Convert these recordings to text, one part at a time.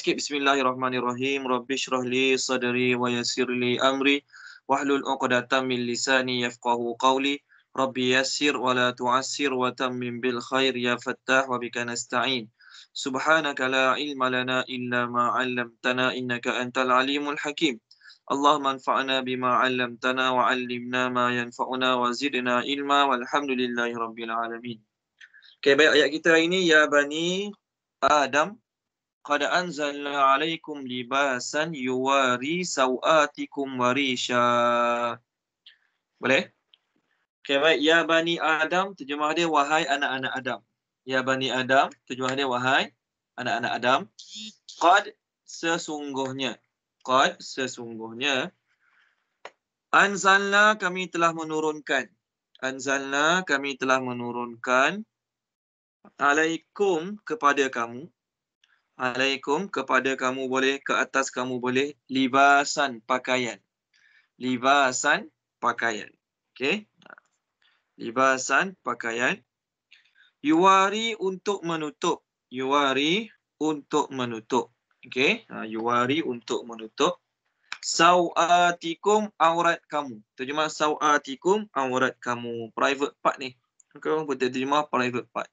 sikit. Bismillahirrahmanirrahim. Rabbi shrah li sadri wa yassir li amri wahlul 'uqdatam min lisani yafqahu qawli. Rabbi yassir wa la tu'assir wa tammim bil khair ya fattah wa bika nasta'in. Subhanaka la ilma lana illa ma 'allamtana innaka antal alimul hakim. Allahumma anfa'na bima 'allamtana wa 'allimna ma yanfa'una wa zidna ilma walhamdulillahi rabbil alamin. Okay, baik, ayat kita hari ini, ya bani Adam qad anzalna 'alaikum libasan yuwari sawatikum warisha. Boleh? Okay, baik. Ya bani Adam, terjemah dia wahai anak-anak Adam. Ya bani Adam, terjemah dia wahai anak-anak Adam. Qad, sesungguhnya. Qad, sesungguhnya. Anzalna, kami telah menurunkan. Anzalna, kami telah menurunkan. Alaikum, kepada kamu. Alaikum, kepada kamu boleh, ke atas kamu boleh. Libasan, pakaian. Libasan, pakaian. Okey. Libasan, pakaian. Yuwari, untuk menutup. Yuwari, untuk menutup. Okey. Yuwari, untuk menutup. Sawatikum, aurat kamu. Terjemah sawatikum, aurat kamu. Private part ni. Okay, orang pun terjemah private part.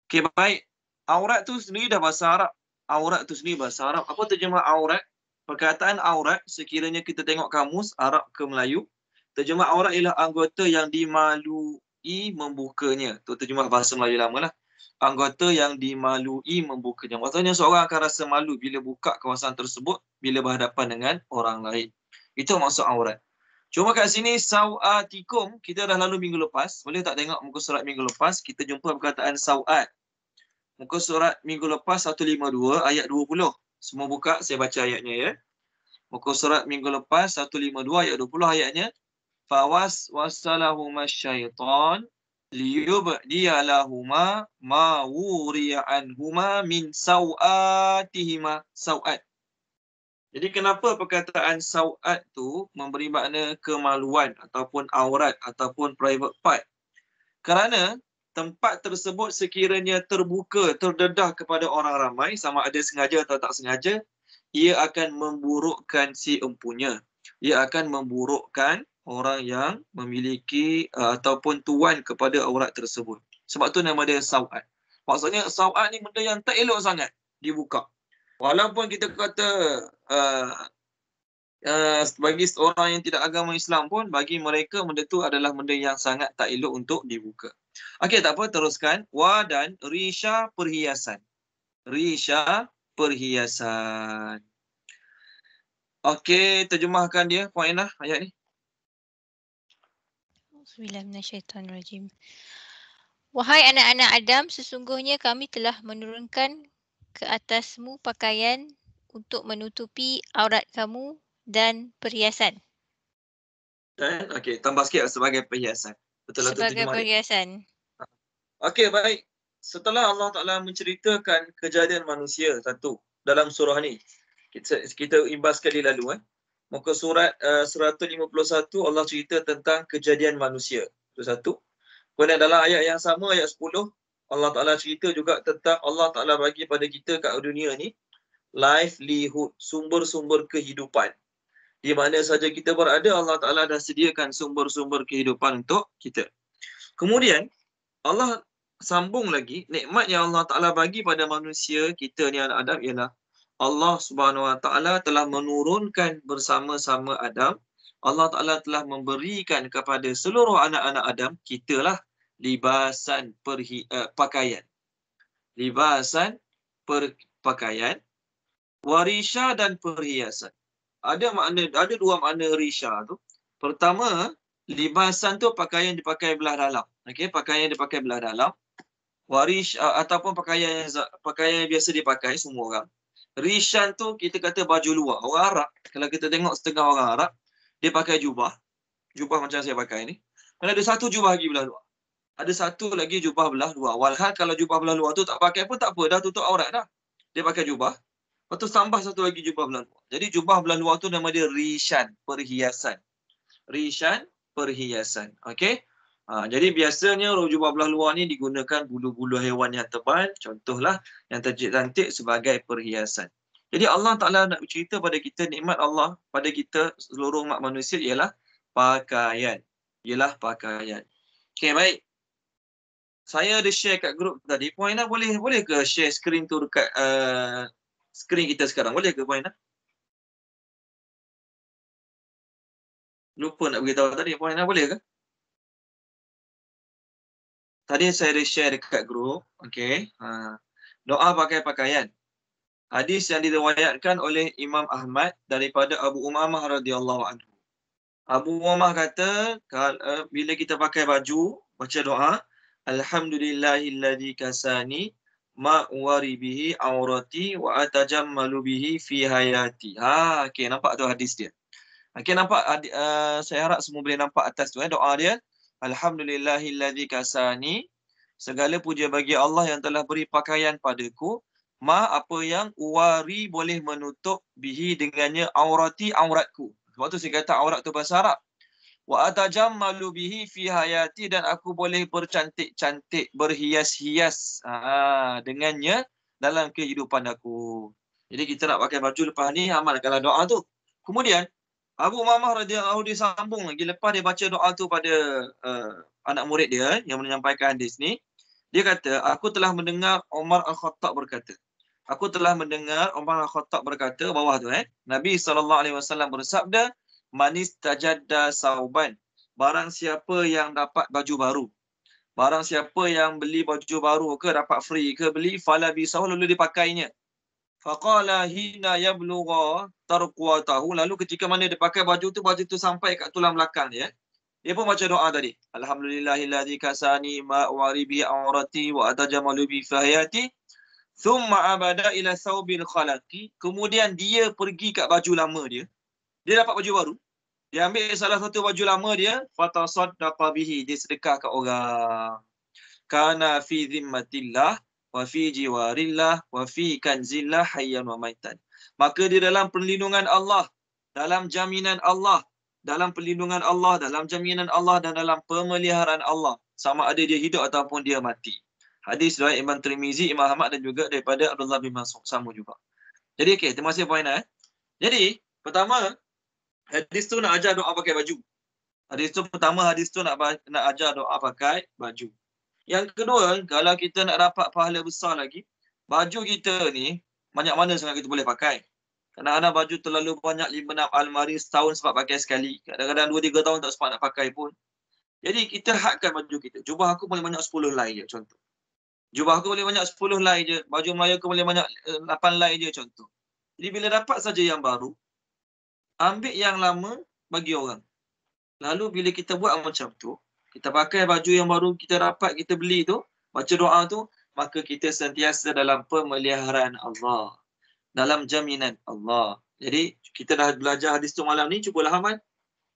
Okey, baik. Aurat tu sendiri dah bahasa Arab. Aurat tu sendiri bahasa Arab. Apa terjemah aurat? Perkataan aurat, sekiranya kita tengok kamus Arab ke Melayu, terjemah aurat ialah anggota yang dimalui membukanya. Itu terjemah bahasa Melayu lama lah. Anggota yang dimalui membukanya. Maksudnya seorang akan rasa malu bila buka kawasan tersebut, bila berhadapan dengan orang lain. Itu maksud aurat. Cuma kat sini, sawatikum, kita dah lalu minggu lepas. Boleh tak tengok muka surat minggu lepas? Kita jumpa perkataan sawat. Muka surat minggu lepas 152 ayat 20. Semua buka, saya baca ayatnya ya. Muka surat minggu lepas 152 ayat 20 ayatnya. Fawas wasalahuma syaitan liyubdiyalahuma ma wuri'anhuma min sawatihima. Sawat. Jadi kenapa perkataan sawat tu memberi makna kemaluan ataupun aurat ataupun private part? Kerana tempat tersebut sekiranya terbuka, terdedah kepada orang ramai, sama ada sengaja atau tak sengaja, ia akan memburukkan si empunya. Ia akan memburukkan orang yang memiliki ataupun tuan kepada aurat tersebut. Sebab tu nama dia sawat. Maksudnya sawat ni benda yang tak elok sangat dibuka. Walaupun kita kata bagi orang yang tidak agama Islam pun, bagi mereka benda tu adalah benda yang sangat tak elok untuk dibuka. Okey, tak apa, teruskan. Wa dan risha, perhiasan. Risha, perhiasan. Okey, terjemahkan dia, Puan Ainah, ayat ni. Bismillahirrahmanirrahim. Wahai anak-anak Adam, sesungguhnya kami telah menurunkan ke atasmu pakaian untuk menutupi aurat kamu dan perhiasan. Dan okey, tambah sikit sebagai perhiasan. Betul lah tu Sebagai terjemah dia. perhiasan. Okey, baik. Setelah Allah Ta'ala menceritakan kejadian manusia satu dalam surah ni, kita imbas sekali lalu. Muka surat 151 Allah cerita tentang kejadian manusia. Itu satu. Kemudian dalam ayat yang sama, ayat 10, Allah Ta'ala cerita juga tentang Allah Ta'ala bagi pada kita kat dunia ni livelihood, sumber-sumber kehidupan. Di mana saja kita berada, Allah Ta'ala dah sediakan sumber-sumber kehidupan untuk kita. Kemudian Allah sambung lagi, nikmat yang Allah Ta'ala bagi pada manusia kita ni anak Adam ialah Allah Subhanahu Wa Ta'ala telah menurunkan bersama-sama Adam. Allah Ta'ala telah memberikan kepada seluruh anak-anak Adam, kitalah, libasan pakaian. Libasan pakaian, warisha dan perhiasan. Ada dua makna risha tu. Pertama, libasan tu pakaian dipakai belah dalam. Okey, pakaian dipakai belah dalam. Warish ataupun pakaian yang biasa dipakai semua orang. Rishan tu kita kata baju luar. Orang Arab, kalau kita tengok setengah orang Arab, dia pakai jubah. Jubah macam saya pakai ni. Dan ada satu jubah lagi belah luar. Ada satu lagi jubah belah luar. Walhal kalau jubah belah luar tu tak pakai pun tak apa. Dah tutup aurat dah. Dia pakai jubah. Lepas tu tambah satu lagi jubah belah luar. Jadi jubah belah luar tu nama dia rishan, perhiasan. Rishan, perhiasan. Okey. Jadi biasanya jubah belah luar ni digunakan bulu-bulu haiwan yang tebal, contohlah yang cantik-cantik sebagai perhiasan. Jadi Allah Ta'ala nak bercerita pada kita nikmat Allah pada kita seluruh umat manusia ialah pakaian. Ialah pakaian. Okey, baik. Saya ada share kat grup tadi. Puan Aina boleh ke share skrin tu dekat skrin kita sekarang? Boleh ke Puan Aina? Lupa nak beritahu tadi. Puan Aina boleh ke? Tadi saya ada share dekat grup. Okey. Doa pakai pakaian. Hadis yang diriwayatkan oleh Imam Ahmad daripada Abu Umamah radhiyallahu anhu. Abu Umamah kata, bila kita pakai baju, baca doa, Alhamdulillahilladzi kasani ma wari bihi aurati wa atajammalu bihi fi hayati. Okey, nampak tu hadis dia. Okey, nampak saya harap semua boleh nampak atas tu doa dia. Alhamdulillahilladzi kasani, segala puja bagi Allah yang telah beri pakaian padaku, apa yang wari boleh menutup bihi dengannya aurati auratku. Sebab tu saya kata aurat tu bahasa Arab. Wa atajammalu bihi fi hayati, dan aku boleh bercantik-cantik, berhias-hias dengannya dalam kehidupan aku. Jadi kita nak pakai baju lepas ni, amalkanlah doa tu. Kemudian Abu Umamah radhiyallahu anhu disambung lagi lepas dia baca doa tu pada anak murid dia yang menyampaikan hadis ni. Dia kata, aku telah mendengar Umar Al-Khattab berkata. Aku telah mendengar Umar Al-Khattab berkata, bawah tu Nabi SAW bersabda, manis tajadda sauban. Barang siapa yang dapat baju baru. Barang siapa yang beli baju baru ke, dapat free ke beli, fala bisahu, lalu dipakainya. Faqala hina yablugha tarqwatahu, lalu ketika mana dia pakai baju tu sampai kat tulang belakang dia. Dia pun baca doa tadi. Alhamdulillahilladzi kasani ma waribi aurati wa atajamalu bi fahiyati. Thumma abada ila thawbil khalaqi. Kemudian dia pergi kat baju lama dia. Dia dapat baju baru. Dia ambil salah satu baju lama dia, fatasaddaqa bihi, dia sedekah kat orang. Kana fi zimmatillah wa fi jiwarillah wa fi kanzillah hayyan wa maitan. Maka dia dalam perlindungan Allah, dalam jaminan Allah, dalam perlindungan Allah, dalam jaminan Allah, dan dalam pemeliharaan Allah, sama ada dia hidup ataupun dia mati. Hadis riwayat Imam Tirmizi, Imam Ahmad, dan juga daripada Abdullah bin Mas'ud, sama juga. Jadi okey, terima kasih Puan Aina. Jadi pertama, hadis tu nak ajar doa pakai baju. Hadis tu nak ajar doa pakai baju. Yang kedua, kalau kita nak dapat pahala besar lagi, baju kita ni banyak mana sangat kita boleh pakai. Kadang-kadang baju terlalu banyak, 5-6 almari setahun sebab pakai sekali. Kadang-kadang 2-3 tahun tak sempat nak pakai pun. Jadi kita hadkan baju kita. Jubah aku boleh banyak 10 lai je, contoh. Jubah aku boleh banyak 10 lai je. Baju Melayu aku boleh banyak 8 lai je, contoh. Jadi bila dapat saja yang baru, ambil yang lama bagi orang. Lalu bila kita buat macam tu, kita pakai baju yang baru kita dapat, kita beli tu, baca doa tu, maka kita sentiasa dalam pemeliharaan Allah, dalam jaminan Allah. Jadi kita dah belajar hadis tu malam ni, cubalah amal.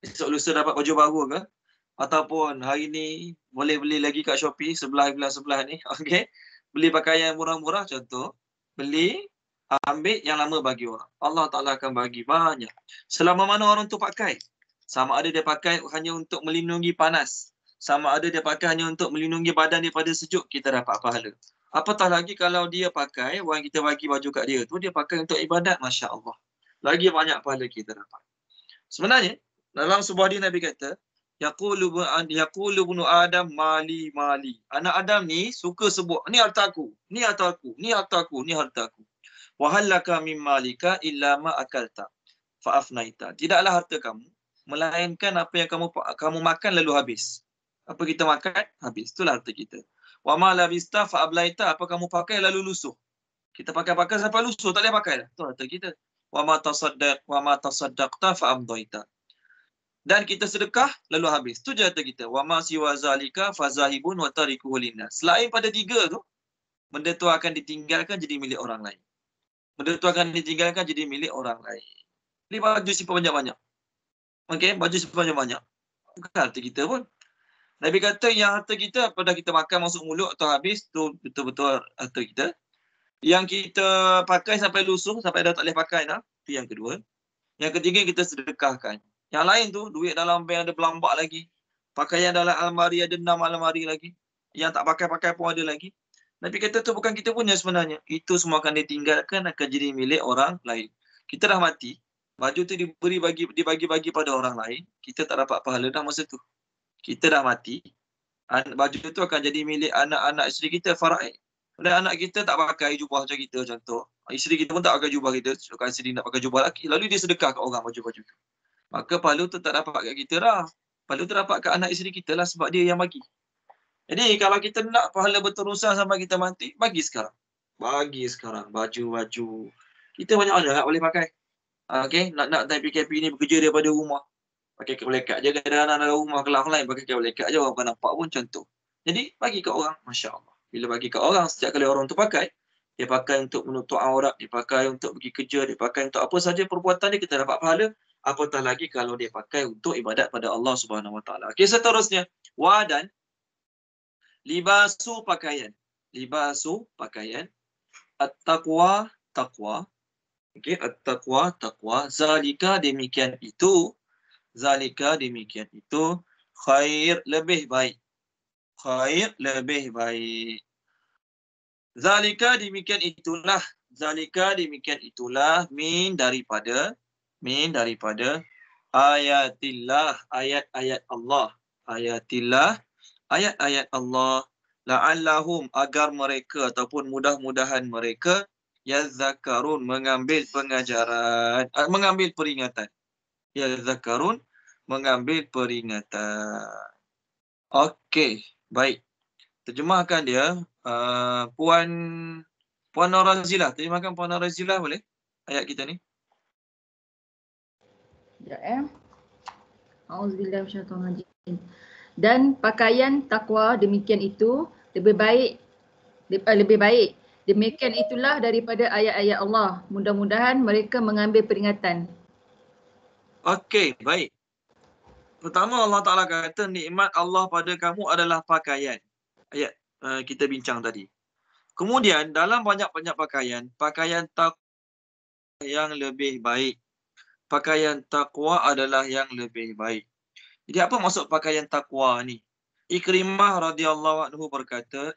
Esok lusa dapat baju baru ke, ataupun hari ni boleh beli lagi kat Shopee sebelah ni. Okey, beli pakaian murah-murah, contoh beli, ambil yang lama bagi orang. Allah Ta'ala akan bagi banyak. Selama mana orang tu pakai, sama ada dia pakai hanya untuk melindungi panas, sama ada dia pakai hanya untuk melindungi badan daripada sejuk, kita dapat pahala. Apatah lagi kalau dia pakai, orang kita bagi baju kat dia tu, dia pakai untuk ibadat, Masya Allah, lagi banyak pahala kita dapat. Sebenarnya dalam sebuah hadis Nabi kata, yaqulu ibnu Adam mali mali. Anak Adam ni suka sebut, ni hartaku, ni hartaku, ni hartaku, ni hartaku. Wa halaka mim malika illa ma akalta fa afnaita. Tidaklah harta kamu melainkan apa yang kamu makan lalu habis. Apa kita makan habis, itulah harta kita. Wa ma labista fa ablaita, apa kamu pakai lalu lusuh. Kita pakai sampai lusuh, tak boleh pakai dah. Itu harta kita. Wa ma tasaddaqta fa amdaita. Dan kita sedekah lalu habis. Itu je harta kita. Wa ma siwa zalika fazahibun wa tarikuhu linnas. Selain pada 3 tu, benda tu akan ditinggalkan jadi milik orang lain. Benda tu akan ditinggalkan jadi milik orang lain. Beli baju simpan banyak-banyak. Okey, baju simpan banyak-banyak. Bukan harta kita pun. Nabi kata yang harta kita, pada kita makan masuk mulut atau habis, tu betul-betul harta kita. Yang kita pakai sampai lusuh, sampai dah tak boleh pakai dah. Itu yang kedua. Yang ketiga, kita sedekahkan. Yang lain tu, duit dalam bank ada berlambak lagi. Pakaian dalam almari ada 6 almari lagi. Yang tak pakai-pakai pun ada lagi. Nabi kata tu bukan kita punya sebenarnya. Itu semua akan ditinggalkan, akan jadi milik orang lain. Kita dah mati, baju tu dibagi-bagi pada orang lain, kita tak dapat pahala dah masa tu. Kita dah mati, baju tu akan jadi milik anak-anak isteri kita, faraid. Dan anak kita tak pakai jubah macam kita contoh. Isteri kita pun tak pakai jubah kita, kalau isteri nak pakai jubah lelaki, lalu dia sedekah kat orang baju-baju tu. Maka pahala tu tak dapat kat kita dah. Pahala tu dapat kat anak isteri kita lah sebab dia yang bagi. Jadi kalau kita nak pahala berterusan sampai kita mati, bagi sekarang. Bagi sekarang baju-baju. Kita banyak-banyak tak boleh pakai. Okey, nak time PKP ni bekerja daripada rumah. Pakai kabel lekat je kadang-kadang dalam rumah, kelas lain pakai kabel lekat je, orang bukan nampak pun contoh. Jadi bagi kat orang, masya-Allah. Bila bagi kat orang, setiap kali orang tu pakai, dia pakai untuk menutup aurat, dia pakai untuk pergi kerja, dia pakai untuk apa saja perbuatan dia, kita dapat pahala. Apatah lagi kalau dia pakai untuk ibadat pada Allah Subhanahu Wa Taala. Okey, seterusnya, wadan libasu pakaian. Libasu pakaian. At-taqwa, taqwa. Okey, at-taqwa, taqwa. Zalika demikian itu. Zalika demikian itu. Khair lebih baik. Khair lebih baik. Zalika demikian itulah. Zalika demikian itulah. Min daripada ayatillah. Ayat-ayat Allah. Ayatillah. Ayat-ayat Allah. La'allahum agar mereka ataupun mudah-mudahan mereka yazzakarun mengambil pengajaran. Mengambil peringatan. Yazzakarun mengambil peringatan. Okey, baik. Terjemahkan dia. Puan Norazilah. Terjemahkan Puan Norazilah boleh? Ayat kita ni. Sekejap Auzubillahi minasyaitonirrajim. Dan pakaian takwa demikian itu lebih baik. Demikian itulah daripada ayat-ayat Allah. Mudah-mudahan mereka mengambil peringatan. Okey, baik. Pertama Allah Ta'ala kata nikmat Allah pada kamu adalah pakaian. Ayat kita bincang tadi. Kemudian dalam banyak-banyak pakaian takwa yang lebih baik. Pakaian takwa adalah yang lebih baik. Jadi apa maksud pakaian takwa ni? Ikrimah radhiyallahu anhu berkata,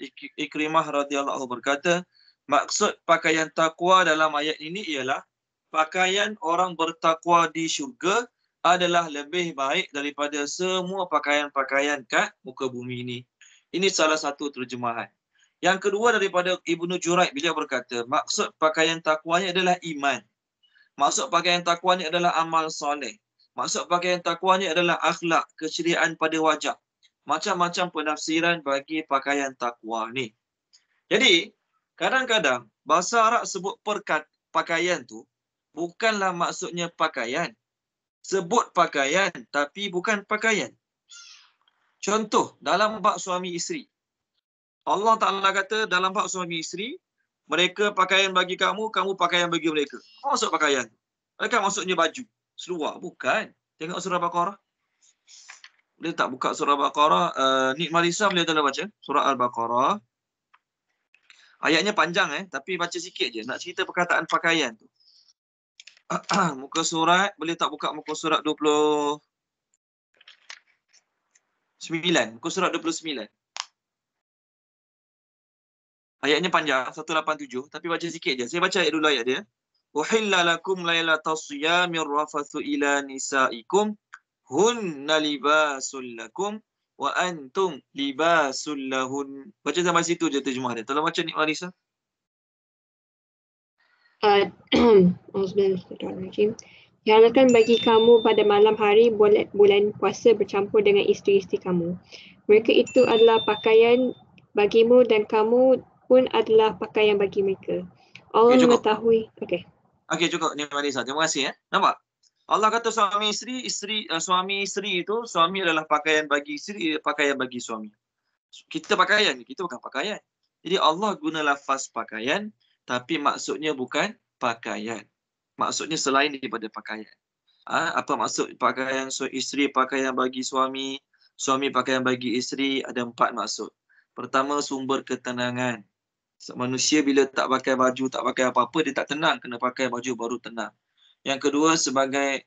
maksud pakaian takwa dalam ayat ini ialah pakaian orang bertakwa di syurga adalah lebih baik daripada semua pakaian-pakaian kat muka bumi ini. Ini salah satu terjemahan. Yang kedua daripada Ibnu Juraij, beliau berkata, maksud pakaian takwanya adalah iman. Maksud pakaian takwa ni adalah amal soleh. Maksud pakaian takwa ni adalah akhlak, keceriaan pada wajah. Macam-macam penafsiran bagi pakaian takwa ni. Jadi, kadang-kadang bahasa Arab sebut pakaian tu bukanlah maksudnya pakaian. Sebut pakaian tapi bukan pakaian. Contoh, dalam bab suami isteri. Allah Ta'ala kata dalam bab suami isteri, mereka pakaian bagi kamu, kamu pakaian bagi mereka. Apa maksud pakaian? Adakah maksudnya baju? Seluar? Bukan. Tengok surah Baqarah. Boleh tak buka surah Baqarah? Nik Marisa boleh tak baca? Surah Al-Baqarah. Ayatnya panjang tapi baca sikit je. Nak cerita perkataan pakaian tu. Muka surat, boleh tak buka muka surat 29? Muka surat 29. Ayatnya panjang, 187. Tapi baca sikit je. Saya baca ayat dulu ayat dia. Uhilla lakum laylatas siyamir rafathu ila nisaikum hunna libasul lakum wa antum libasul lahun. Baca sampai situ je terjemah dia. Tolong baca Nik Marisa. Dihalalkan bagi kamu pada malam hari bulan puasa bercampur dengan isteri-isteri kamu. Mereka itu adalah pakaian bagimu dan kamu pun adalah pakaian bagi mereka. Allah mengetahui. Okey, cukup Nik Marisa. Terima kasih Nampak? Allah kata suami isteri itu, suami adalah pakaian bagi isteri, pakaian bagi suami. Kita pakaian, kita bukan pakaian. Jadi Allah guna lafaz pakaian, tapi maksudnya bukan pakaian. Maksudnya selain daripada pakaian. Apa maksud pakaian isteri pakaian bagi suami, suami pakaian bagi isteri? Ada 4 maksud. Pertama, sumber ketenangan. Manusia bila tak pakai baju, tak pakai apa-apa, dia tak tenang. Kena pakai baju baru tenang. Yang kedua, sebagai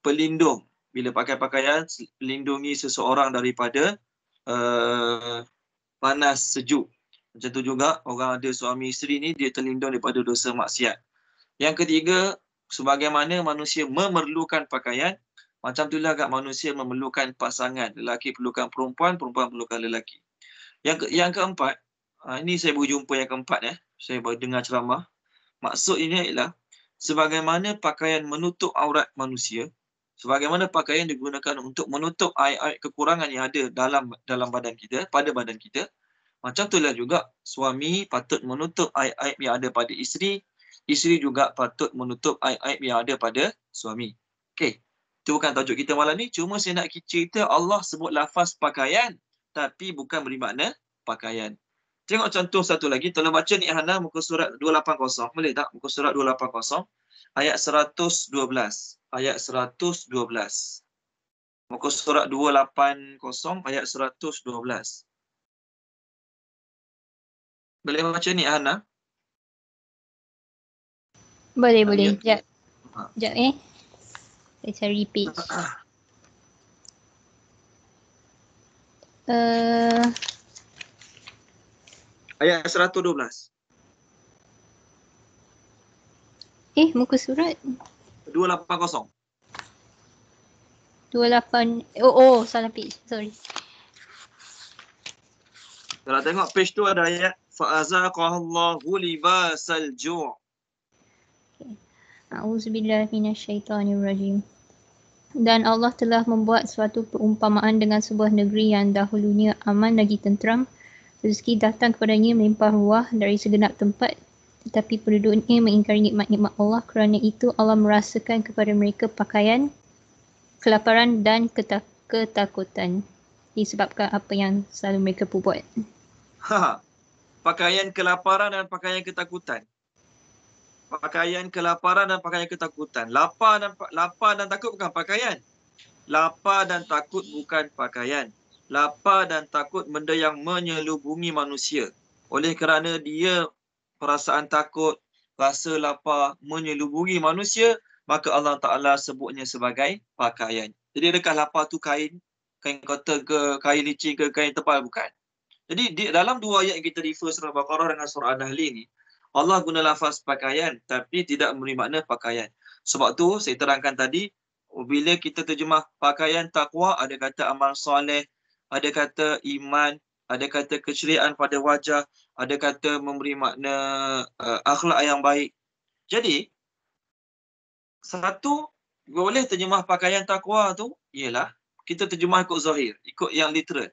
pelindung. Bila pakai pakaian, lindungi seseorang daripada panas, sejuk. Macam tu juga orang ada suami isteri ni dia terlindung daripada dosa maksiat. Yang ketiga, sebagaimana manusia memerlukan pakaian, macam itulah kat manusia memerlukan pasangan. Lelaki perlukan perempuan, perempuan perlukan lelaki. Yang keempat, ini saya berjumpa yang keempat saya baru dengar ceramah. Maksud ini ialah sebagaimana pakaian menutup aurat manusia, sebagaimana pakaian digunakan untuk menutup aib-aib kekurangan yang ada dalam badan kita, pada badan kita, macam itulah juga suami patut menutup aib-aib yang ada pada isteri, isteri juga patut menutup aib-aib yang ada pada suami. Okey. Itu bukan tajuk kita malam ni, cuma saya nak cerita Allah sebut lafaz pakaian tapi bukan beri makna pakaian. Tengok contoh satu lagi, tolong baca ni Hana muka surat 280. Boleh tak? Muka surat 280 ayat 112. Ayat 112. Muka surat 280 ayat 112. Boleh baca ni Hana? Boleh. Ya. Sekejap saya cari page. Ayat 112. Muka surat 280. 28. Salah page. Sorry. Kalau tengok page tu ada ayat fa'azaqahallahu libasal ju'. A'udzubillahi minasyaitonirrajim. Dan Allah telah membuat suatu perumpamaan dengan sebuah negeri yang dahulunya aman lagi tenteram. Rezeki datang kepadanya melimpah ruah dari segenap tempat. Tetapi penduduknya mengingkari nikmat-nikmat Allah. Kerana itu Allah merasakan kepada mereka pakaian, kelaparan dan ketakutan. Disebabkan apa yang selalu mereka perbuat. Pakaian kelaparan dan pakaian ketakutan. Pakaian kelaparan dan pakaian ketakutan. Lapar dan takut bukan pakaian. Lapar dan takut bukan pakaian. Lapar dan takut benda yang menyelubungi manusia. Oleh kerana dia perasaan takut, rasa lapar menyelubungi manusia, maka Allah Ta'ala sebutnya sebagai pakaian. Jadi adakah lapar tu kain kotor ke, kain licin ke, kain tebal? Bukan. Jadi dalam dua ayat yang kita refer surah Baqarah dengan surah An-Nahl ni, Allah guna lafaz pakaian tapi tidak memberi makna pakaian. Sebab tu saya terangkan tadi, bila kita terjemah pakaian takwa, ada kata amal soleh, ada kata iman, ada kata keceriaan pada wajah, ada kata memberi makna akhlak yang baik. Jadi, satu boleh terjemah pakaian takwa tu ialah kita terjemah ikut zahir, ikut yang literal.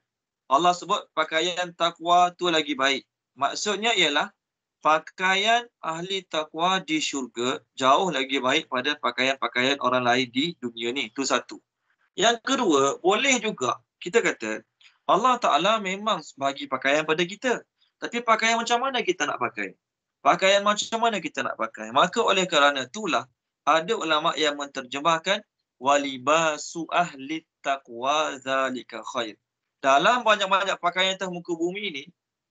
Allah sebut pakaian takwa tu lagi baik. Maksudnya ialah pakaian ahli takwa di syurga jauh lagi baik pada pakaian-pakaian orang lain di dunia ni. Itu satu. Yang kedua, boleh juga kita kata Allah Ta'ala memang bagi pakaian pada kita. Tapi pakaian macam mana kita nak pakai? Pakaian macam mana kita nak pakai? Maka oleh kerana itulah ada ulama yang menterjemahkan walibasu ahli taqwa zalika khair. Dalam banyak-banyak pakaian atas muka bumi ni,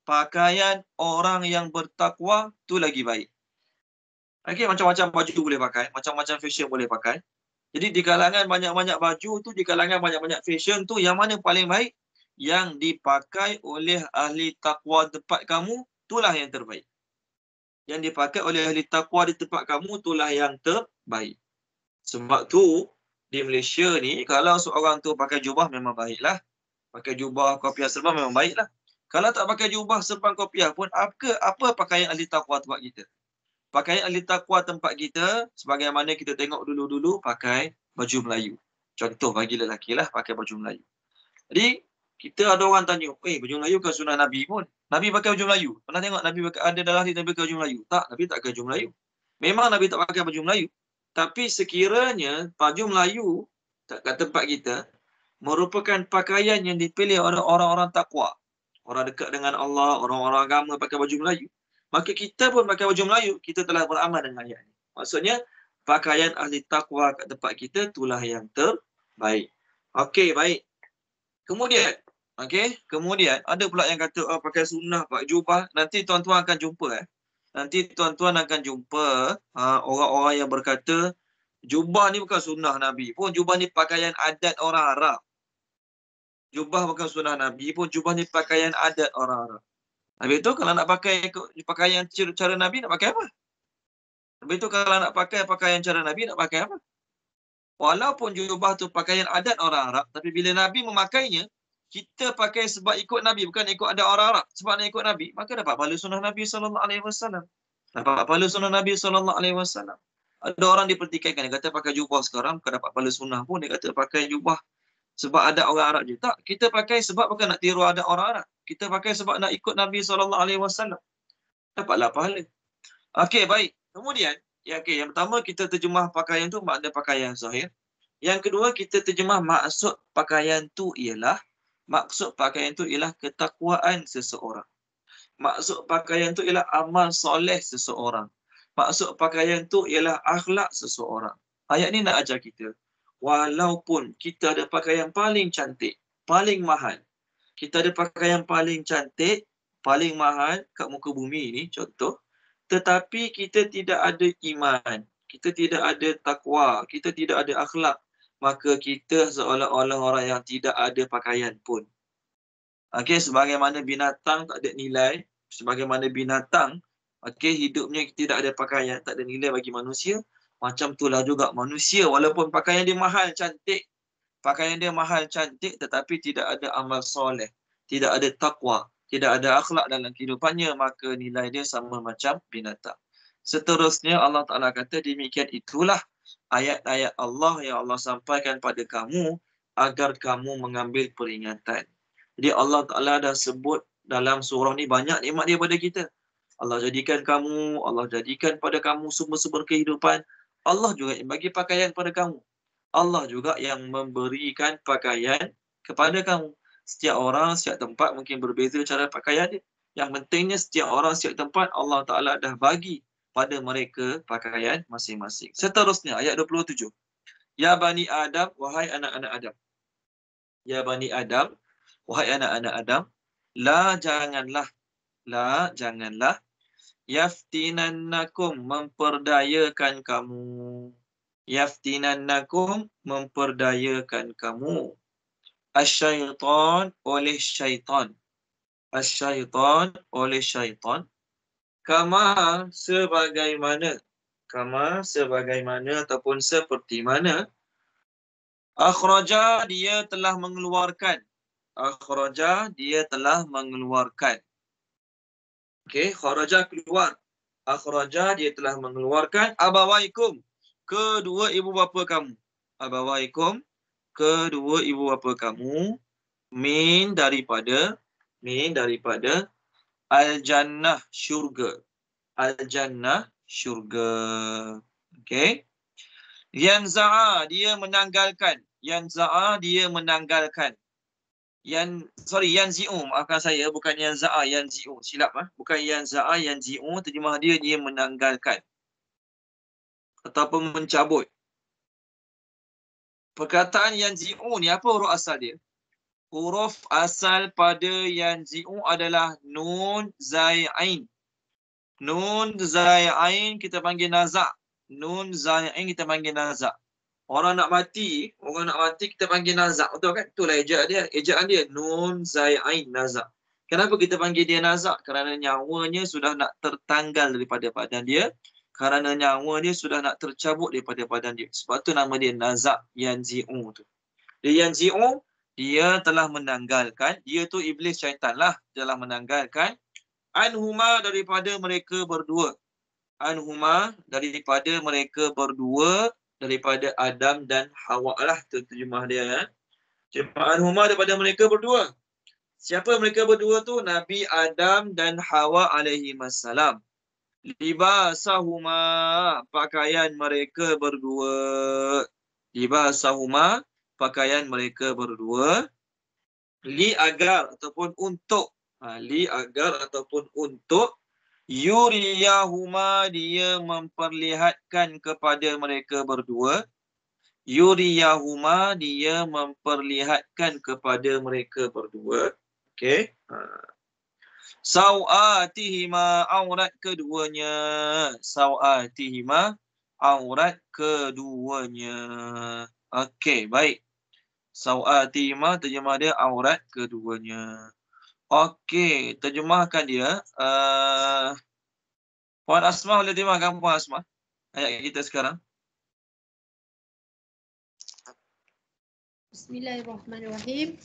pakaian orang yang bertakwa tu lagi baik. Okey, macam-macam baju boleh pakai, macam-macam fashion boleh pakai. Jadi di kalangan banyak-banyak baju tu, di kalangan banyak-banyak fashion tu, yang mana paling baik? Yang dipakai oleh ahli takwa tempat kamu, itulah yang terbaik. Yang dipakai oleh ahli takwa di tempat kamu, itulah yang terbaik. Sebab tu, di Malaysia ni, kalau seorang tu pakai jubah memang baiklah. Pakai jubah, kopiah, serban memang baiklah. Kalau tak pakai jubah, serban, kopiah pun, apa pakaian ahli taqwa tempat kita? Pakaian ahli taqwa tempat kita, sebagaimana kita tengok dulu-dulu, pakai baju Melayu. Contoh bagi lelaki lah, pakai baju Melayu. Jadi, kita ada orang tanya, baju Melayu kan sunnah Nabi pun. Nabi pakai baju Melayu. Pernah tengok Nabi ada dalam hadis Nabi pakai baju Melayu? Tak, Nabi tak pakai baju Melayu. Memang Nabi tak pakai baju Melayu. Tapi sekiranya baju Melayu kat tempat kita, merupakan pakaian yang dipilih oleh orang-orang takwa. Orang dekat dengan Allah, orang-orang agama pakai baju Melayu. Maka kita pun pakai baju Melayu, kita telah beramal dengan ayat ini. Maksudnya, pakaian ahli takwa kat tempat kita, itulah yang terbaik. Okey, baik. Kemudian, ada pula yang kata, pakai sunnah, pakai jubah. Nanti tuan-tuan akan jumpa. Nanti tuan-tuan akan jumpa orang-orang yang berkata, jubah ni bukan sunnah Nabi pun, jubah ni pakaian adat orang Arab. Jubah bukan sunnah Nabi pun, jubah ni pakaian adat orang Arab. Habis tu kalau nak pakai pakaian cara Nabi, nak pakai apa? Habis tu kalau nak pakai pakaian cara Nabi, nak pakai apa? Walaupun jubah tu pakaian adat orang Arab, tapi bila Nabi memakainya, kita pakai sebab ikut Nabi, bukan ikut adat orang Arab. Sebab nak ikut Nabi, maka dapat pahala sunnah Nabi SAW. Dapat pahala sunnah Nabi SAW. Ada orang dipertikaikan, dia kata pakai jubah sekarang, bukan dapat pahala sunnah pun. Dia kata pakai jubah sebab adat orang Arab je. Tak, kita pakai sebab bukan nak tiru adat orang Arab. Kita pakai sebab nak ikut Nabi SAW. Dapatlah pahala. Okey, baik. Kemudian, yang pertama kita terjemah pakaian tu makna pakaian zahir. Yang kedua kita terjemah maksud pakaian tu ialah ketakwaan seseorang. Maksud pakaian tu ialah amal soleh seseorang. Maksud pakaian tu ialah akhlak seseorang. Ayat ni nak ajar kita, walaupun kita ada pakaian paling cantik, paling mahal, kita ada pakaian paling cantik, paling mahal kat muka bumi ni, contoh, tetapi kita tidak ada iman, kita tidak ada takwa, kita tidak ada akhlak, maka kita seolah-olah orang yang tidak ada pakaian pun. Okey, sebagaimana binatang tak ada nilai, sebagaimana binatang, okey, hidupnya tidak ada pakaian, tak ada nilai bagi manusia, macam itulah juga manusia, walaupun pakaian dia mahal, cantik, tetapi tidak ada amal soleh, tidak ada takwa, tidak ada akhlak dalam kehidupannya, maka nilai dia sama macam binatang. Seterusnya Allah Ta'ala kata, demikian itulah ayat-ayat Allah yang Allah sampaikan pada kamu agar kamu mengambil peringatan. Jadi Allah Ta'ala dah sebut dalam surah ni banyak nikmat dia pada kita. Allah jadikan kamu, Allah jadikan pada kamu sumber-sumber kehidupan. Allah juga yang bagi pakaian pada kamu. Allah juga yang memberikan pakaian kepada kamu. Setiap orang, setiap tempat mungkin berbeza cara pakaian dia. Yang pentingnya setiap orang, setiap tempat Allah Ta'ala dah bagi pada mereka pakaian masing-masing. Seterusnya ayat 27. Ya Bani Adam, wahai anak-anak Adam. Ya Bani Adam, wahai anak-anak Adam. La janganlah. Yaftinannakum, memperdayakan kamu. Yaftinannakum, memperdayakan kamu. Asyaitan oleh syaitan. Asyaitan oleh syaitan. Kama sebagaimana ataupun seperti mana. Akhraja, dia telah mengeluarkan. Okey, kharaja keluar. Akhraja, dia telah mengeluarkan. Abawaikum, kedua ibu bapa kamu. Abawaikum, kedua ibu bapa kamu. Min daripada al-jannah, syurga. Al-jannah, syurga. Okey. Yanza'a, dia menanggalkan. Yanzi'u, maafkan saya, bukan yanza'a, yanzi'u. Silap bukan yanza'a, yanzi'u, terjemah dia menanggalkan ataupun mencabut. Perkataan yanzi'u ni apa huruf asal dia? Huruf asal pada yanzi'u adalah nun zai ain. Nun zai ain kita panggil naza'. Orang nak mati kita panggil naza', betul kan? Itulah ejaan dia nun zai ain, naza'. Kenapa kita panggil dia naza'? Kerana nyawanya sudah nak tertanggal daripada badan dia. Kerana nyawa dia sudah nak tercabut daripada badan dia. Sebab tu nama dia naza' yanzi'u tu. Dia yanzi'u, dia telah menanggalkan. Dia tu iblis, syaitan lah. Telah menanggalkan. Anhuma, daripada mereka berdua. Anhuma, daripada mereka berdua. Daripada Adam dan Hawa lah. Itu terjemah dia. Terjemah anhuma, daripada mereka berdua. Siapa mereka berdua tu? Nabi Adam dan Hawa alaihi wassalam. Libasahuma, pakaian mereka berdua. Libasahuma, pakaian mereka berdua. Li agar ataupun untuk. Li agar ataupun untuk. Yuriyahuma, dia memperlihatkan kepada mereka berdua. Yuriyahuma, dia memperlihatkan kepada mereka berdua. Okey. Sawatihima, aurat keduanya. Sawatihima, aurat keduanya. Okey, baik. Sawatihima, terjemah dia aurat keduanya. Okey, terjemahkan dia. Puan Asma boleh terjemahkan Puan Asma ayat kita sekarang. Bismillahirrahmanirrahim.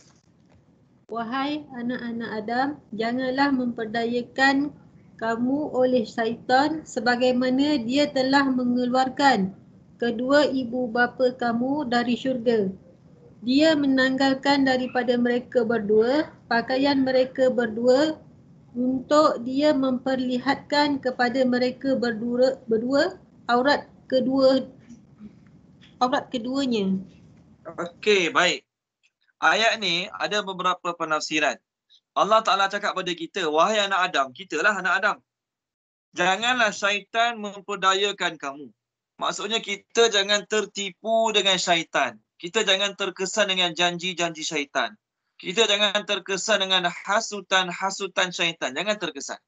Wahai anak-anak Adam, janganlah memperdayakan kamu oleh syaitan sebagaimana dia telah mengeluarkan kedua ibu bapa kamu dari syurga. Dia menanggalkan daripada mereka berdua pakaian mereka berdua untuk dia memperlihatkan kepada mereka berdua aurat keduanya. Okey, baik. Ayat ni ada beberapa penafsiran. Allah Ta'ala cakap pada kita, wahai anak Adam, kitalah anak Adam. Janganlah syaitan memperdayakan kamu. Maksudnya kita jangan tertipu dengan syaitan. Kita jangan terkesan dengan janji-janji syaitan. Kita jangan terkesan dengan hasutan-hasutan syaitan. Jangan terkesan.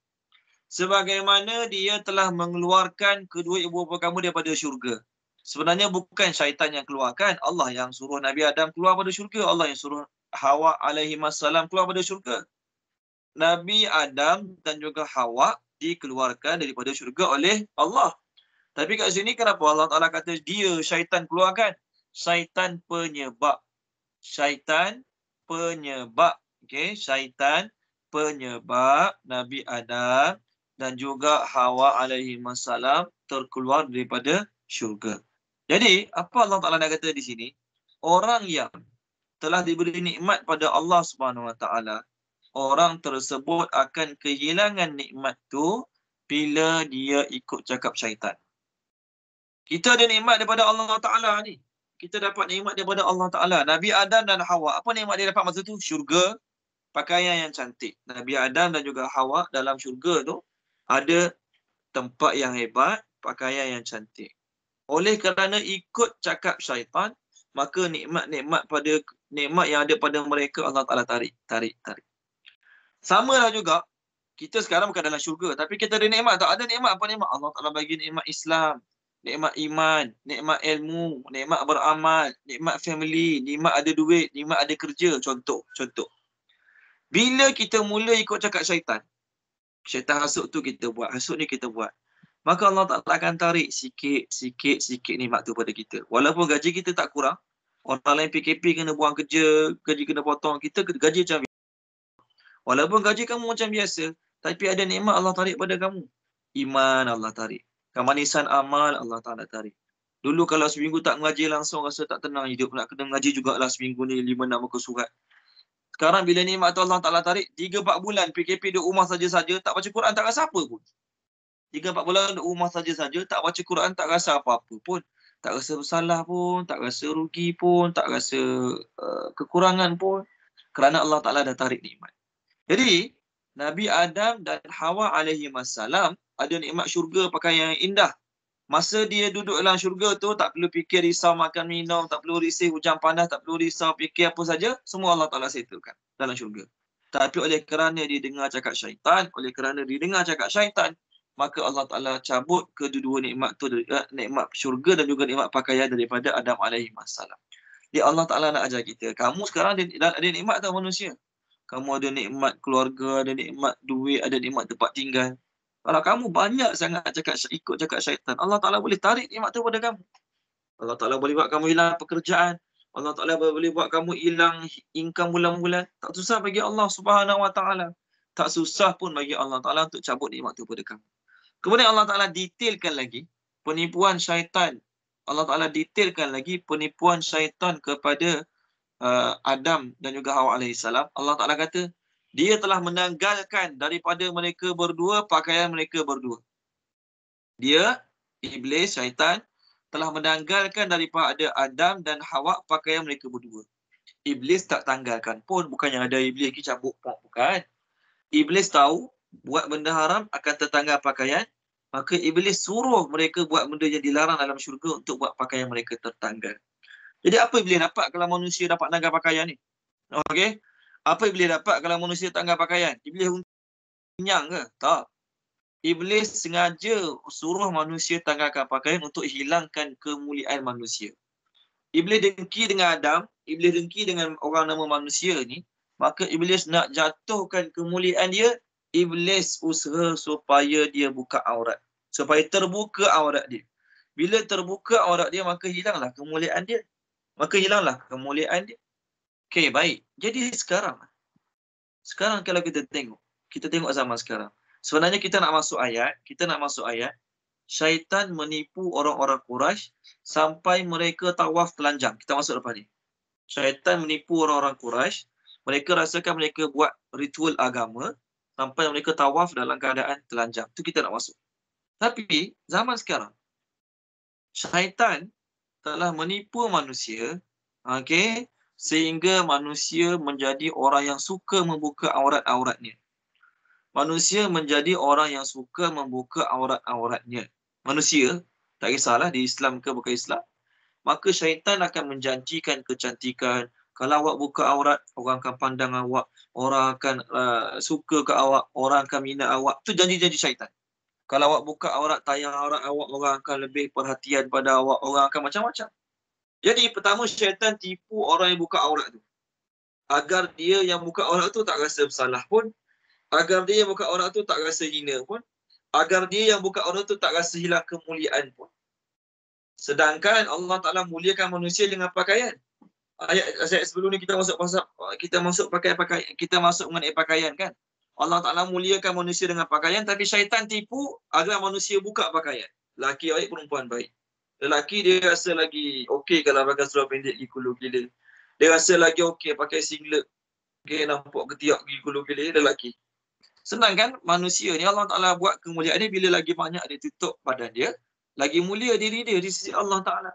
Sebagaimana dia telah mengeluarkan kedua ibu bapa kamu daripada syurga. Sebenarnya bukan syaitan yang keluarkan. Allah yang suruh Nabi Adam keluar pada syurga. Allah yang suruh Hawa alaihissalam keluar pada syurga. Nabi Adam dan juga Hawa dikeluarkan daripada syurga oleh Allah. Tapi kat sini kenapa Allah Ta'ala kata dia syaitan keluarkan? Syaitan penyebab. Syaitan penyebab. Okay? Syaitan penyebab Nabi Adam dan juga Hawa alaihissalam terkeluar daripada syurga. Jadi, apa Allah Ta'ala nak kata di sini? Orang yang telah diberi nikmat pada Allah Subhanahu Wa Ta'ala, orang tersebut akan kehilangan nikmat tu bila dia ikut cakap syaitan. Kita ada nikmat daripada Allah Ta'ala ni. Kita dapat nikmat daripada Allah Ta'ala. Nabi Adam dan Hawa. Apa nikmat dia dapat masa tu? Syurga, pakaian yang cantik. Nabi Adam dan juga Hawa dalam syurga tu ada tempat yang hebat, pakaian yang cantik. Oleh kerana ikut cakap syaitan, maka nikmat-nikmat yang ada pada mereka Allah Ta'ala tarik. Sama lah juga, kita sekarang bukan dalam syurga, tapi kita ada nikmat tak? Ada nikmat apa nikmat? Allah Ta'ala bagi nikmat Islam, nikmat iman, nikmat ilmu, nikmat beramal, nikmat family, nikmat ada duit, nikmat ada kerja. Contoh. Bila kita mula ikut cakap syaitan hasut tu kita buat, hasut ni kita buat, maka Allah Ta'ala akan tarik sikit nikmat tu pada kita. Walaupun gaji kita tak kurang, orang lain PKP kena buang kerja, gaji kena potong, kita gaji macam biasa. Walaupun gaji kamu macam biasa, tapi ada nikmat Allah tarik pada kamu. Iman Allah tarik. Kemanisan amal Allah Ta'ala tarik. Dulu kalau seminggu tak mengaji langsung rasa tak tenang hidup. Nak kena mengaji jugalah seminggu ni 5-6 muka surat. Sekarang bila nikmat tu Allah Ta'ala tarik, 3-4 bulan PKP duduk rumah saja-saja, tak baca Quran tak rasa apa pun. 3-4 bulan duduk rumah saja-saja, tak baca Quran tak rasa apa-apa pun. Tak rasa bersalah pun, tak rasa rugi pun, tak rasa kekurangan pun. Kerana Allah Ta'ala dah tarik nikmat. Jadi, Nabi Adam dan Hawa alaihissalam ada nikmat syurga pakaian yang indah. Masa dia duduk dalam syurga tu, tak perlu fikir risau makan minum, tak perlu risau hujan panas, tak perlu risau fikir apa saja. Semua Allah Ta'ala settlekan dalam syurga. Tapi oleh kerana dia dengar cakap syaitan, maka Allah Ta'ala cabut kedua-dua nikmat tu, nikmat syurga dan juga nikmat pakaian daripada Adam alaihissalam. Jadi Allah Ta'ala nak ajar kita, kamu sekarang ada nikmat tak manusia? Kamu ada nikmat keluarga, ada nikmat duit, ada nikmat tempat tinggal. Kalau kamu banyak sangat ikut cakap syaitan, Allah Ta'ala boleh tarik nikmat tu pada kamu. Allah Ta'ala boleh buat kamu hilang pekerjaan. Allah Ta'ala boleh buat kamu hilang income bulan-bulan. Tak susah bagi Allah Subhanahu Wa Ta'ala. Tak susah pun bagi Allah Ta'ala untuk cabut nikmat tu pada kamu. Kemudian Allah Ta'ala detailkan lagi penipuan syaitan. Allah Ta'ala detailkan lagi penipuan syaitan kepada Adam dan juga Hawa alaihissalam. Allah Ta'ala kata, dia telah menanggalkan daripada mereka berdua pakaian mereka berdua. Dia, iblis, syaitan, telah menanggalkan daripada Adam dan Hawa pakaian mereka berdua. Iblis tak tanggalkan pun. Bukannya ada iblis lagi cabut pun. Bukan. Iblis tahu buat benda haram akan tertanggal pakaian. Maka iblis suruh mereka buat benda yang dilarang dalam syurga untuk buat pakaian mereka tertanggal. Jadi apa iblis dapat kalau manusia dapat tanggal pakaian ni? Okey. Apa iblis dapat kalau manusia tanggal pakaian? Iblis kenyang ke? Tak. Iblis sengaja suruh manusia tanggalkan pakaian untuk hilangkan kemuliaan manusia. Iblis dengki dengan Adam, iblis dengki dengan orang nama manusia ni maka Iblis nak jatuhkan kemuliaan dia, Iblis usaha supaya dia buka aurat. Supaya terbuka aurat dia. Bila terbuka aurat dia, maka hilanglah kemuliaan dia. Okey, baik. Jadi sekarang kalau kita tengok zaman sekarang. Sebenarnya kita nak masuk ayat, syaitan menipu orang-orang Quraisy sampai mereka tawaf telanjang. Kita masuk lepas ni. Syaitan menipu orang-orang Quraisy, mereka rasakan mereka buat ritual agama sampai mereka tawaf dalam keadaan telanjang. Itu kita nak masuk. Tapi zaman sekarang, syaitan telah menipu manusia, okey, sehingga manusia menjadi orang yang suka membuka aurat-auratnya. Manusia, tak kisahlah di Islam ke bukan Islam, maka syaitan akan menjanjikan kecantikan. Kalau awak buka aurat, orang akan pandang awak, orang akan suka ke awak, orang akan minat awak. Itu janji-janji syaitan. Kalau awak buka aurat, tayang aurat awak, orang akan lebih perhatian pada awak, orang akan macam-macam. Jadi pertama, syaitan tipu orang yang buka aurat tu, agar dia yang buka aurat tu tak rasa bersalah pun, agar dia yang buka aurat tu tak rasa hina pun, agar dia yang buka aurat tu tak rasa hilang kemuliaan pun. Sedangkan Allah Ta'ala muliakan manusia dengan pakaian. Ayat sebelum ni kita masuk mengenai pakaian kan. Allah Ta'ala muliakan manusia dengan pakaian, tapi syaitan tipu agar manusia buka pakaian. Lelaki baik, perempuan baik. Lelaki dia rasa lagi okey kalau pakai seluar pendek pergi kulu gila. Dia rasa lagi okey pakai singlet. Okey, nampak ketiak pergi kulu gila lelaki. Senang kan? Manusia ni Allah Ta'ala buat kemuliaan dia bila lagi banyak dia tutup badan dia, lagi mulia diri dia di sisi Allah Ta'ala.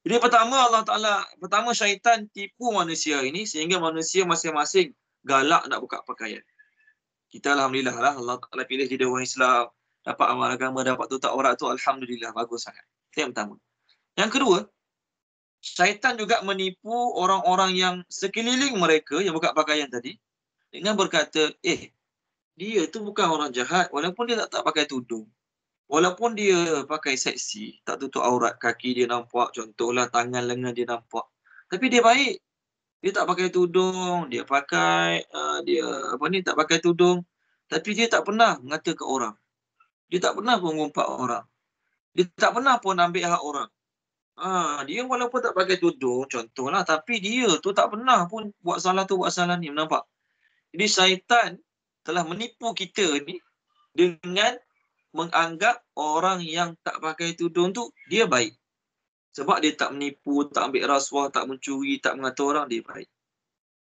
Jadi pertama syaitan tipu manusia ini sehingga manusia masing-masing galak nak buka pakaian. Kita alhamdulillah lah, Allah Ta'ala pilih jadi orang Islam, dapat amal agama, dapat tutup aurat tu, alhamdulillah, bagus sangat. Itu yang pertama. Yang kedua, syaitan juga menipu orang-orang yang sekeliling mereka yang buka pakaian tadi dengan berkata, dia tu bukan orang jahat walaupun dia tak pakai tudung. Walaupun dia pakai seksi, tak tutup aurat, kaki dia nampak, contohlah tangan lengan dia nampak. Tapi dia baik. Dia tak pakai tudung, dia tak pakai tudung. Tapi dia tak pernah mengata ke orang. Dia tak pernah pun mengumpat orang. Dia tak pernah pun ambil hak orang. Dia walaupun tak pakai tudung, contohlah, tapi dia tu tak pernah pun buat salah tu, buat salah ni. Nampak? Jadi syaitan telah menipu kita ni dengan menganggap orang yang tak pakai tudung tu dia baik. Sebab dia tak menipu, tak ambil rasuah, tak mencuri, tak mengata orang, dia baik.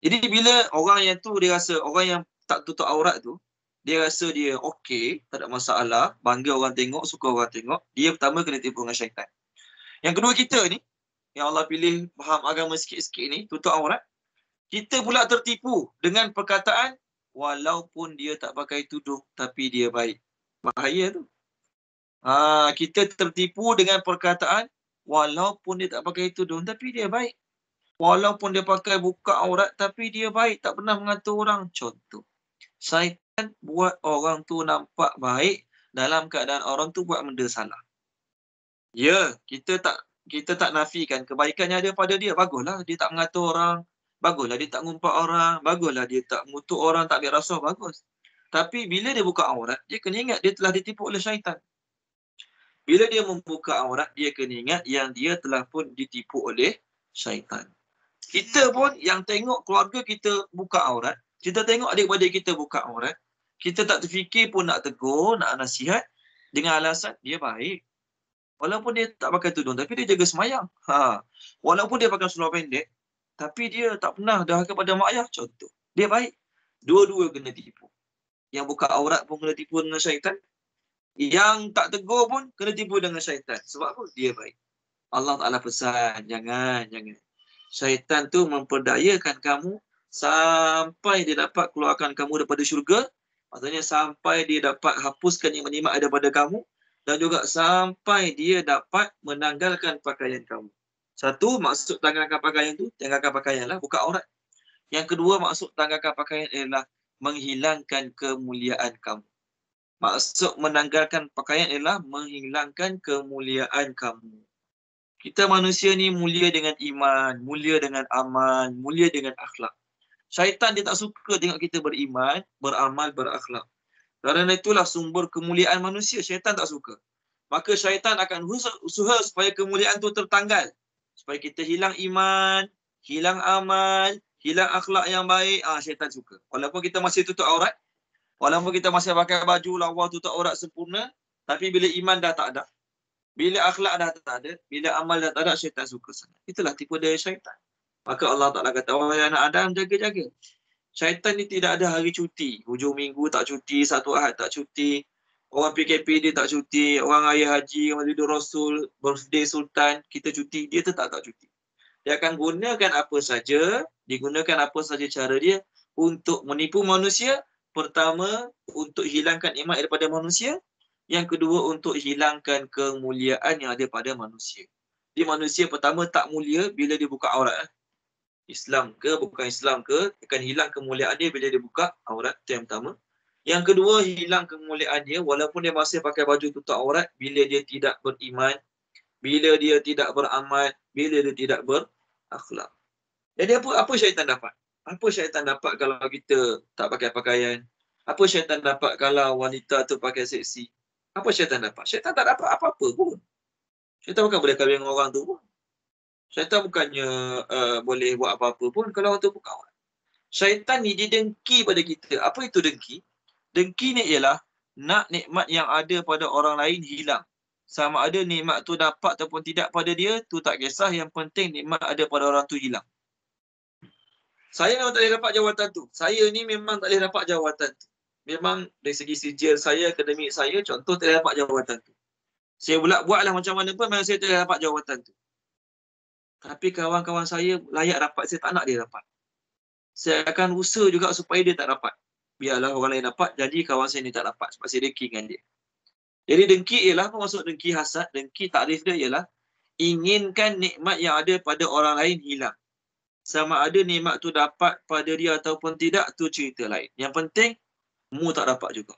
Jadi bila orang yang tu dia rasa, orang yang tak tutup aurat tu, dia rasa dia okey, tak ada masalah, bangga orang tengok, suka orang tengok, dia pertama kena tipu dengan syaitan. Yang kedua kita ni, yang Allah pilih faham agama sikit-sikit ni, tutup aurat, kita pula tertipu dengan perkataan walaupun dia tak pakai tudung tapi dia baik. Bahaya tu. Kita tertipu dengan perkataan walaupun dia tak pakai tudung tapi dia baik. Walaupun dia pakai buka aurat tapi dia baik, tak pernah mengata orang. Contoh, syaitan buat orang tu nampak baik dalam keadaan orang tu buat benda salah. Ya, kita tak nafikan kebaikannya ada pada dia. Baguslah dia tak mengata orang, baguslah dia tak ngumpat orang, baguslah dia tak mengutuk orang, tak ambil rasuah, bagus. Tapi bila dia buka aurat, dia kena ingat dia telah ditipu oleh syaitan. Bila dia membuka aurat, dia kena ingat yang dia telah pun ditipu oleh syaitan. Kita pun yang tengok keluarga kita buka aurat, kita tengok adik-adik kita buka aurat, kita tak terfikir pun nak tegur, nak nasihat dengan alasan dia baik. Walaupun dia tak pakai tudung, tapi dia jaga semayang. Walaupun dia pakai seluar pendek, tapi dia tak pernah dahaka pada mak ayah, contoh. Dia baik. Dua-dua kena tipu. Yang buka aurat pun kena tipu dengan syaitan. Yang tak tegur pun kena tipu dengan syaitan. Sebab apa? Dia baik. Allah Ta'ala pesan, jangan. Syaitan tu memperdayakan kamu sampai dia dapat keluarkan kamu daripada syurga. Maksudnya sampai dia dapat hapuskan yang nikmat daripada kamu. Dan juga sampai dia dapat menanggalkan pakaian kamu. Satu, maksud tanggalkan pakaian tu, tanggalkan pakaian lah, buka aurat. Yang kedua, maksud tanggalkan pakaian ialah menghilangkan kemuliaan kamu. Maksud menanggalkan pakaian ialah menghilangkan kemuliaan kamu. Kita manusia ni mulia dengan iman, mulia dengan amal, mulia dengan akhlak. Syaitan dia tak suka tengok kita beriman, beramal, berakhlak. Kerana itulah sumber kemuliaan manusia. Syaitan tak suka. Maka syaitan akan usaha supaya kemuliaan tu tertanggal. Supaya kita hilang iman, hilang amal, hilang akhlak yang baik. Syaitan suka. Walaupun kita masih tutup aurat, walaupun kita masih pakai baju lawa tutup aurat sempurna, tapi bila iman dah tak ada, bila akhlak dah tak ada, bila amal dah tak ada, syaitan suka sangat. Itulah tipu daya syaitan. Maka Allah Ta'ala kata, wahai anak Adam, jaga-jaga. Syaitan ni tidak ada hari cuti. Hujung minggu tak cuti, Sabtu Ahad tak cuti. Orang PKP dia tak cuti. Orang Raya Haji, Maulidur Rasul, birthday Sultan, kita cuti. Dia tetap tak cuti. Dia akan gunakan apa saja, digunakan apa saja cara dia untuk menipu manusia. Pertama, untuk hilangkan iman daripada manusia. Yang kedua, untuk hilangkan kemuliaan yang ada pada manusia. Dia manusia pertama tak mulia bila dia buka aurat. Islam ke bukan Islam ke, akan hilang kemuliaan dia bila dia buka aurat. Itu yang pertama. Yang kedua, hilang kemuliaan dia walaupun dia masih pakai baju tutup aurat bila dia tidak beriman, bila dia tidak beramal, bila dia tidak berakhlak. Jadi apa syaitan dapat? Apa syaitan dapat kalau kita tak pakai pakaian? Apa syaitan dapat kalau wanita tu pakai seksi? Apa syaitan dapat? Syaitan tak dapat apa-apa pun. Syaitan bukan boleh kahwin dengan orang tu pun. Syaitan bukannya boleh buat apa-apa pun kalau orang tu buka aurat. Syaitan ni dia dengki pada kita. Apa itu dengki? Dengki ni ialah nak nikmat yang ada pada orang lain hilang. Sama ada nikmat tu dapat ataupun tidak pada dia, tu tak kisah. Yang penting nikmat ada pada orang tu hilang. Saya memang tak boleh dapat jawatan tu. Saya ni memang tak boleh dapat jawatan tu. Memang dari segi sijil saya, akademik saya, contoh tak boleh dapat jawatan tu. Saya buatlah macam mana pun, memang saya tak boleh dapat jawatan tu. Tapi kawan-kawan saya layak dapat, saya tak nak dia dapat. Saya akan usaha juga supaya dia tak dapat. Biarlah orang lain dapat, jadi kawan saya ni tak dapat. Sebab saya dengki dengan dia. Jadi dengki ialah, apa maksud dengki hasad? Dengki takrif dia ialah, inginkan nikmat yang ada pada orang lain hilang. Sama ada nikmat tu dapat pada dia ataupun tidak, tu cerita lain. Yang penting, mu tak dapat juga.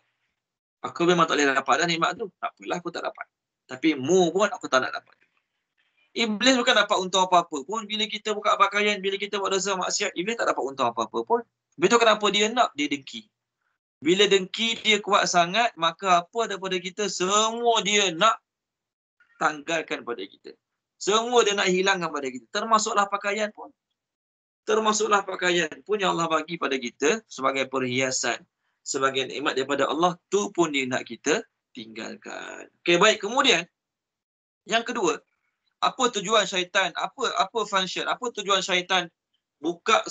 Aku memang tak boleh dapat dah nikmat tu. Tak apalah aku tak dapat. Tapi mu pun aku tak nak dapat. Iblis bukan dapat untung apa-apa pun. Bila kita buka pakaian, bila kita buat dosa maksiat, Iblis tak dapat untung apa-apa pun. Betul kenapa dia nak? Dia dengki. Bila dengki dia kuat sangat, maka apa daripada kita, semua dia nak tanggalkan pada kita. Semua dia nak hilangkan pada kita. Termasuklah pakaian pun. Termasuklah pakaian pun yang Allah bagi pada kita sebagai perhiasan, sebagai nikmat daripada Allah, tu pun dia nak kita tinggalkan. Okey, baik. Kemudian, yang kedua, apa tujuan syaitan? Apa function? Apa tujuan syaitan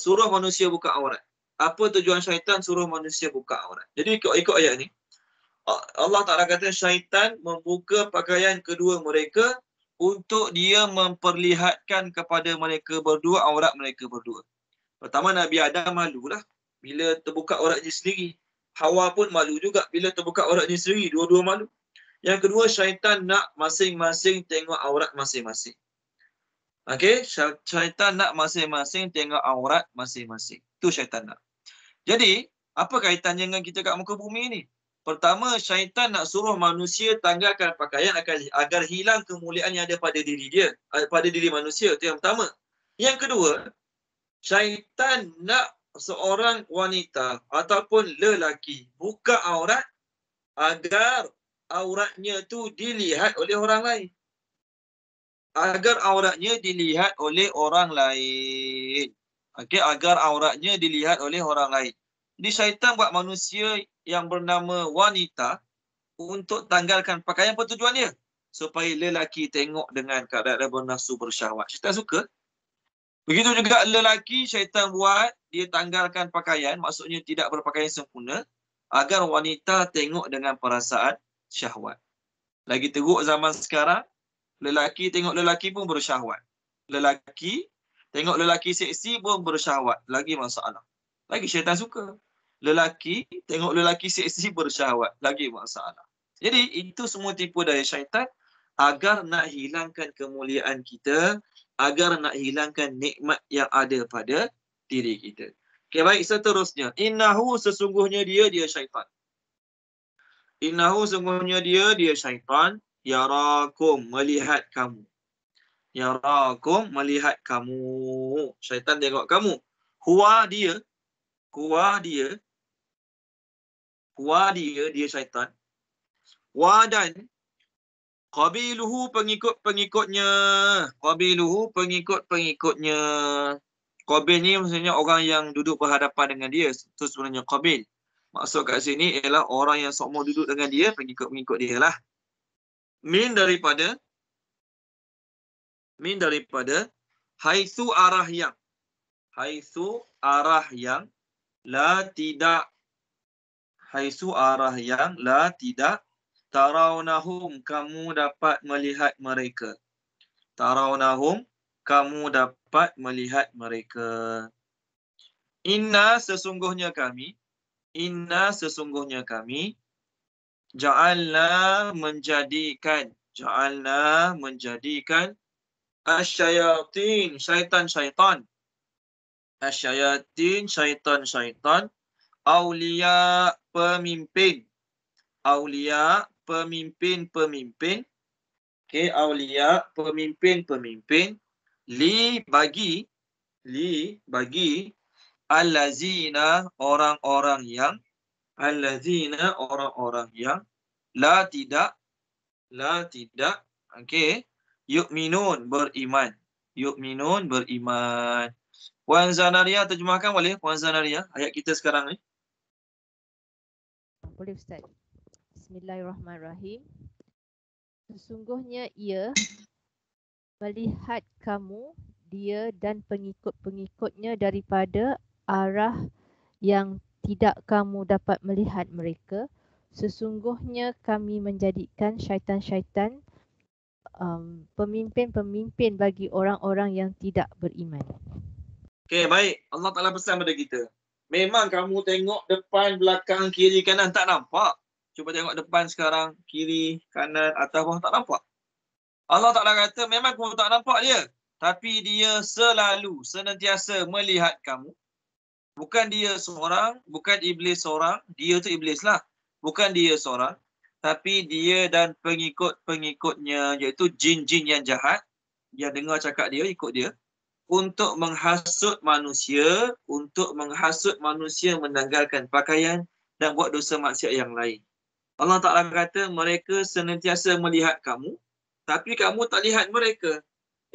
suruh manusia buka aurat? Apa tujuan syaitan suruh manusia buka aurat? Jadi ikut ayat ni, Allah Ta'ala kata syaitan membuka pakaian kedua mereka untuk dia memperlihatkan kepada mereka berdua aurat mereka berdua. Pertama, Nabi Adam malulah bila terbuka auratnya sendiri. Hawa pun malu juga bila terbuka auratnya sendiri. Dua-dua malu. Yang kedua, syaitan nak masing-masing tengok aurat masing-masing. Okey, syaitan nak masing-masing tengok aurat masing-masing. Itu syaitan nak. Jadi, apa kaitannya dengan kita kat muka bumi ni? Pertama, syaitan nak suruh manusia tanggalkan pakaian agar hilang kemuliaan yang ada pada diri dia, pada diri manusia. Itu yang pertama. Yang kedua, syaitan nak seorang wanita ataupun lelaki buka aurat agar auratnya tu dilihat oleh orang lain. Agar auratnya dilihat oleh orang lain. Okey, agar auratnya dilihat oleh orang lain. Jadi syaitan buat manusia yang bernama wanita untuk tanggalkan pakaian. Apa tujuan dia? Supaya lelaki tengok dengan keadaan bernafsu bersyahwat. Syaitan suka. Begitu juga lelaki, syaitan buat dia tanggalkan pakaian, maksudnya tidak berpakaian sempurna, agar wanita tengok dengan perasaan syahwat. Lagi teruk zaman sekarang, lelaki tengok lelaki pun bersyahwat. Lelaki tengok lelaki seksi pun bersyahwat. Lagi masalah. Lagi syaitan suka. Lelaki tengok lelaki seksi bersyahwat. Lagi masalah. Jadi itu semua tipu daya syaitan agar nak hilangkan kemuliaan kita, agar nak hilangkan nikmat yang ada pada diri kita. Okay, baik, seterusnya. Innahu, sesungguhnya dia syaitan. Innahu, sesungguhnya dia syaitan. Yarakum, melihat kamu. Yarakum, melihat kamu. Syaitan tengok kamu. Huwa, dia. kuah dia syaitan. Wa dan qabiluhu pengikut-pengikutnya. Qabiluhu pengikut-pengikutnya. Qabil ni maksudnya orang yang duduk berhadapan dengan dia. Itu sebenarnya qabil. Maksud kat sini ialah orang yang semua duduk dengan dia, pengikut-pengikut dia lah. Min daripada haitsu arah yang. Haitsu arah yang la tidak. Haitsu arah yang la tidak. Tarawnahum, kamu dapat melihat mereka. Tarawnahum, kamu dapat melihat mereka. Inna sesungguhnya kami ja'alna menjadikan asyayatin syaitan-syaitan aulia pemimpin. Okey, aulia pemimpin li bagi allazina orang-orang yang la tidak okey, yu'minun beriman. Puan Zanaria terjemahkan boleh? Puan Zanaria, ayat kita sekarang ni. Boleh Ustaz. Bismillahirrahmanirrahim. Sesungguhnya ia melihat kamu, dia dan pengikut-pengikutnya daripada arah yang tidak kamu dapat melihat mereka. Sesungguhnya kami menjadikan syaitan-syaitan pemimpin-pemimpin bagi orang-orang yang tidak beriman. Okey, baik. Allah Ta'ala pesan pada kita. Memang kamu tengok depan, belakang, kiri, kanan tak nampak. Cuba tengok depan sekarang, kiri, kanan, atas, bawah tak nampak. Allah Ta'ala kata memang kamu tak nampak dia. Tapi dia senantiasa melihat kamu. Bukan dia seorang, bukan iblis seorang. Dia tu iblis lah. Bukan dia seorang. Tapi dia dan pengikut-pengikutnya, iaitu jin-jin yang jahat. Yang dengar cakap dia, ikut dia. Untuk menghasut manusia menanggalkan pakaian dan buat dosa maksiat yang lain. Allah Ta'ala kata mereka senantiasa melihat kamu, tapi kamu tak lihat mereka.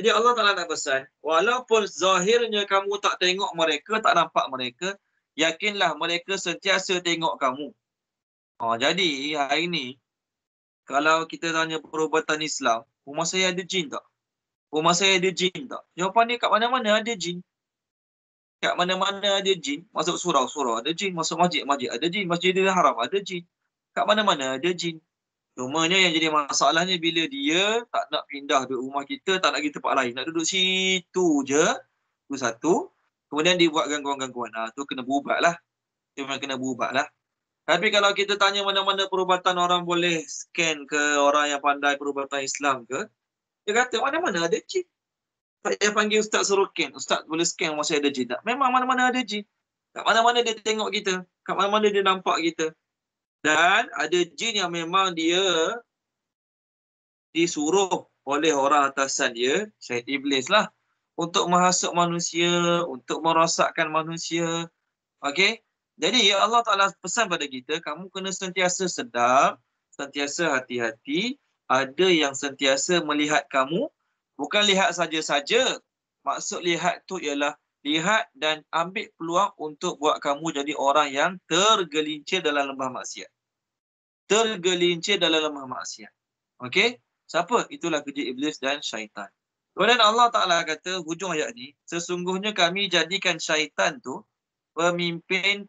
Jadi Allah Ta'ala nak pesan, walaupun zahirnya kamu tak tengok mereka, tak nampak mereka, yakinlah mereka sentiasa tengok kamu. Jadi hari ni, kalau kita tanya perubatan Islam, rumah saya ada jin tak? Rumah saya ada jin tak? Jawapan dia kat mana-mana ada jin. Kat mana-mana ada jin. Masuk surau ada jin. Masuk masjid ada jin. Masjidil Haram ada jin. Kat mana-mana ada jin. Cumanya yang jadi masalahnya bila dia tak nak pindah duduk rumah kita, tak nak pergi tempat lain. Nak duduk situ je. Itu satu. Kemudian dia buat gangguan-gangguan. Tu kena berubat lah. Tapi kalau kita tanya mana-mana perubatan orang boleh scan ke orang yang pandai perubatan Islam ke, dia kata mana-mana ada jin. Saya panggil Ustaz Surukin. Ustaz boleh scan rumah saya ada jin tak? Memang mana-mana ada jin. Kat mana-mana dia tengok kita. Kat mana-mana dia nampak kita. Dan ada jin yang memang dia disuruh oleh orang atasan dia, syaitan iblis lah, untuk menghasut manusia, untuk merosakkan manusia. Okey? Jadi Allah Ta'ala pesan pada kita, kamu kena sentiasa sedar, sentiasa hati-hati. Ada yang sentiasa melihat kamu. Bukan lihat saja-saja. Maksud lihat tu ialah lihat dan ambil peluang untuk buat kamu jadi orang yang tergelincir dalam lembah maksiat. Okey? Siapa? Itulah kerja iblis dan syaitan. Kemudian Allah Ta'ala kata, hujung ayat ni, sesungguhnya kami jadikan syaitan tu pemimpin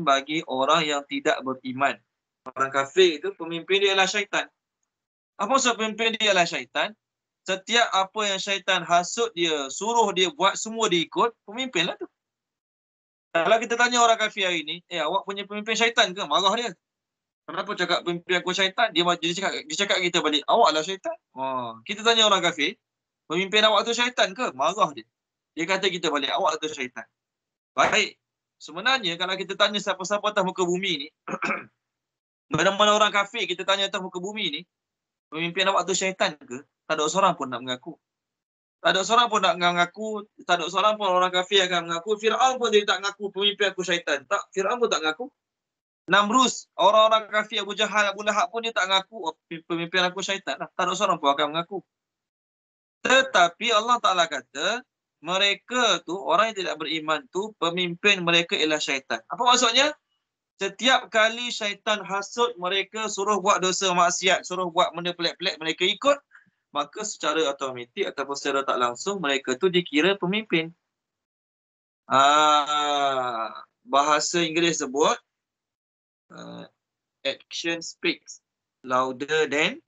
bagi orang yang tidak beriman. Orang kafir itu, pemimpin dia ialah syaitan. Apa maksud pemimpin dia ialah syaitan? Setiap apa yang syaitan hasut dia, suruh dia buat, semua dia ikut, pemimpin lah tu. Kalau kita tanya orang kafir hari ni, awak punya pemimpin syaitan ke? Marah dia. Kenapa cakap pemimpin aku syaitan? Dia cakap kita balik, awak lah syaitan. Kita tanya orang kafir, pemimpin awak tu syaitan ke? Marah dia. Dia kata kita balik, awak tu syaitan. Baik. Sebenarnya kalau kita tanya siapa-siapa atas muka bumi ni, mana-mana orang kafir kita tanya atas muka bumi ni, pemimpin awak tu syaitan ke? Tak ada seorang pun nak mengaku. Tak ada seorang pun nak mengaku, tak ada seorang pun orang kafir akan mengaku. Fir'aun pun dia tak mengaku pemimpin aku syaitan. Tak, Fir'aun pun tak mengaku. Namrus, orang-orang kafir Abu Jahal, Abu Lahab pun dia tak mengaku pemimpin aku syaitan lah. Tak ada seorang pun akan mengaku. Tetapi Allah Ta'ala kata, mereka tu, orang yang tidak beriman tu, pemimpin mereka ialah syaitan. Apa maksudnya? Setiap kali syaitan hasut mereka, suruh buat dosa maksiat, suruh buat benda pelik-pelik, mereka ikut, maka secara automatik ataupun secara tak langsung mereka tu dikira pemimpin. Bahasa Inggeris sebut action speaks louder than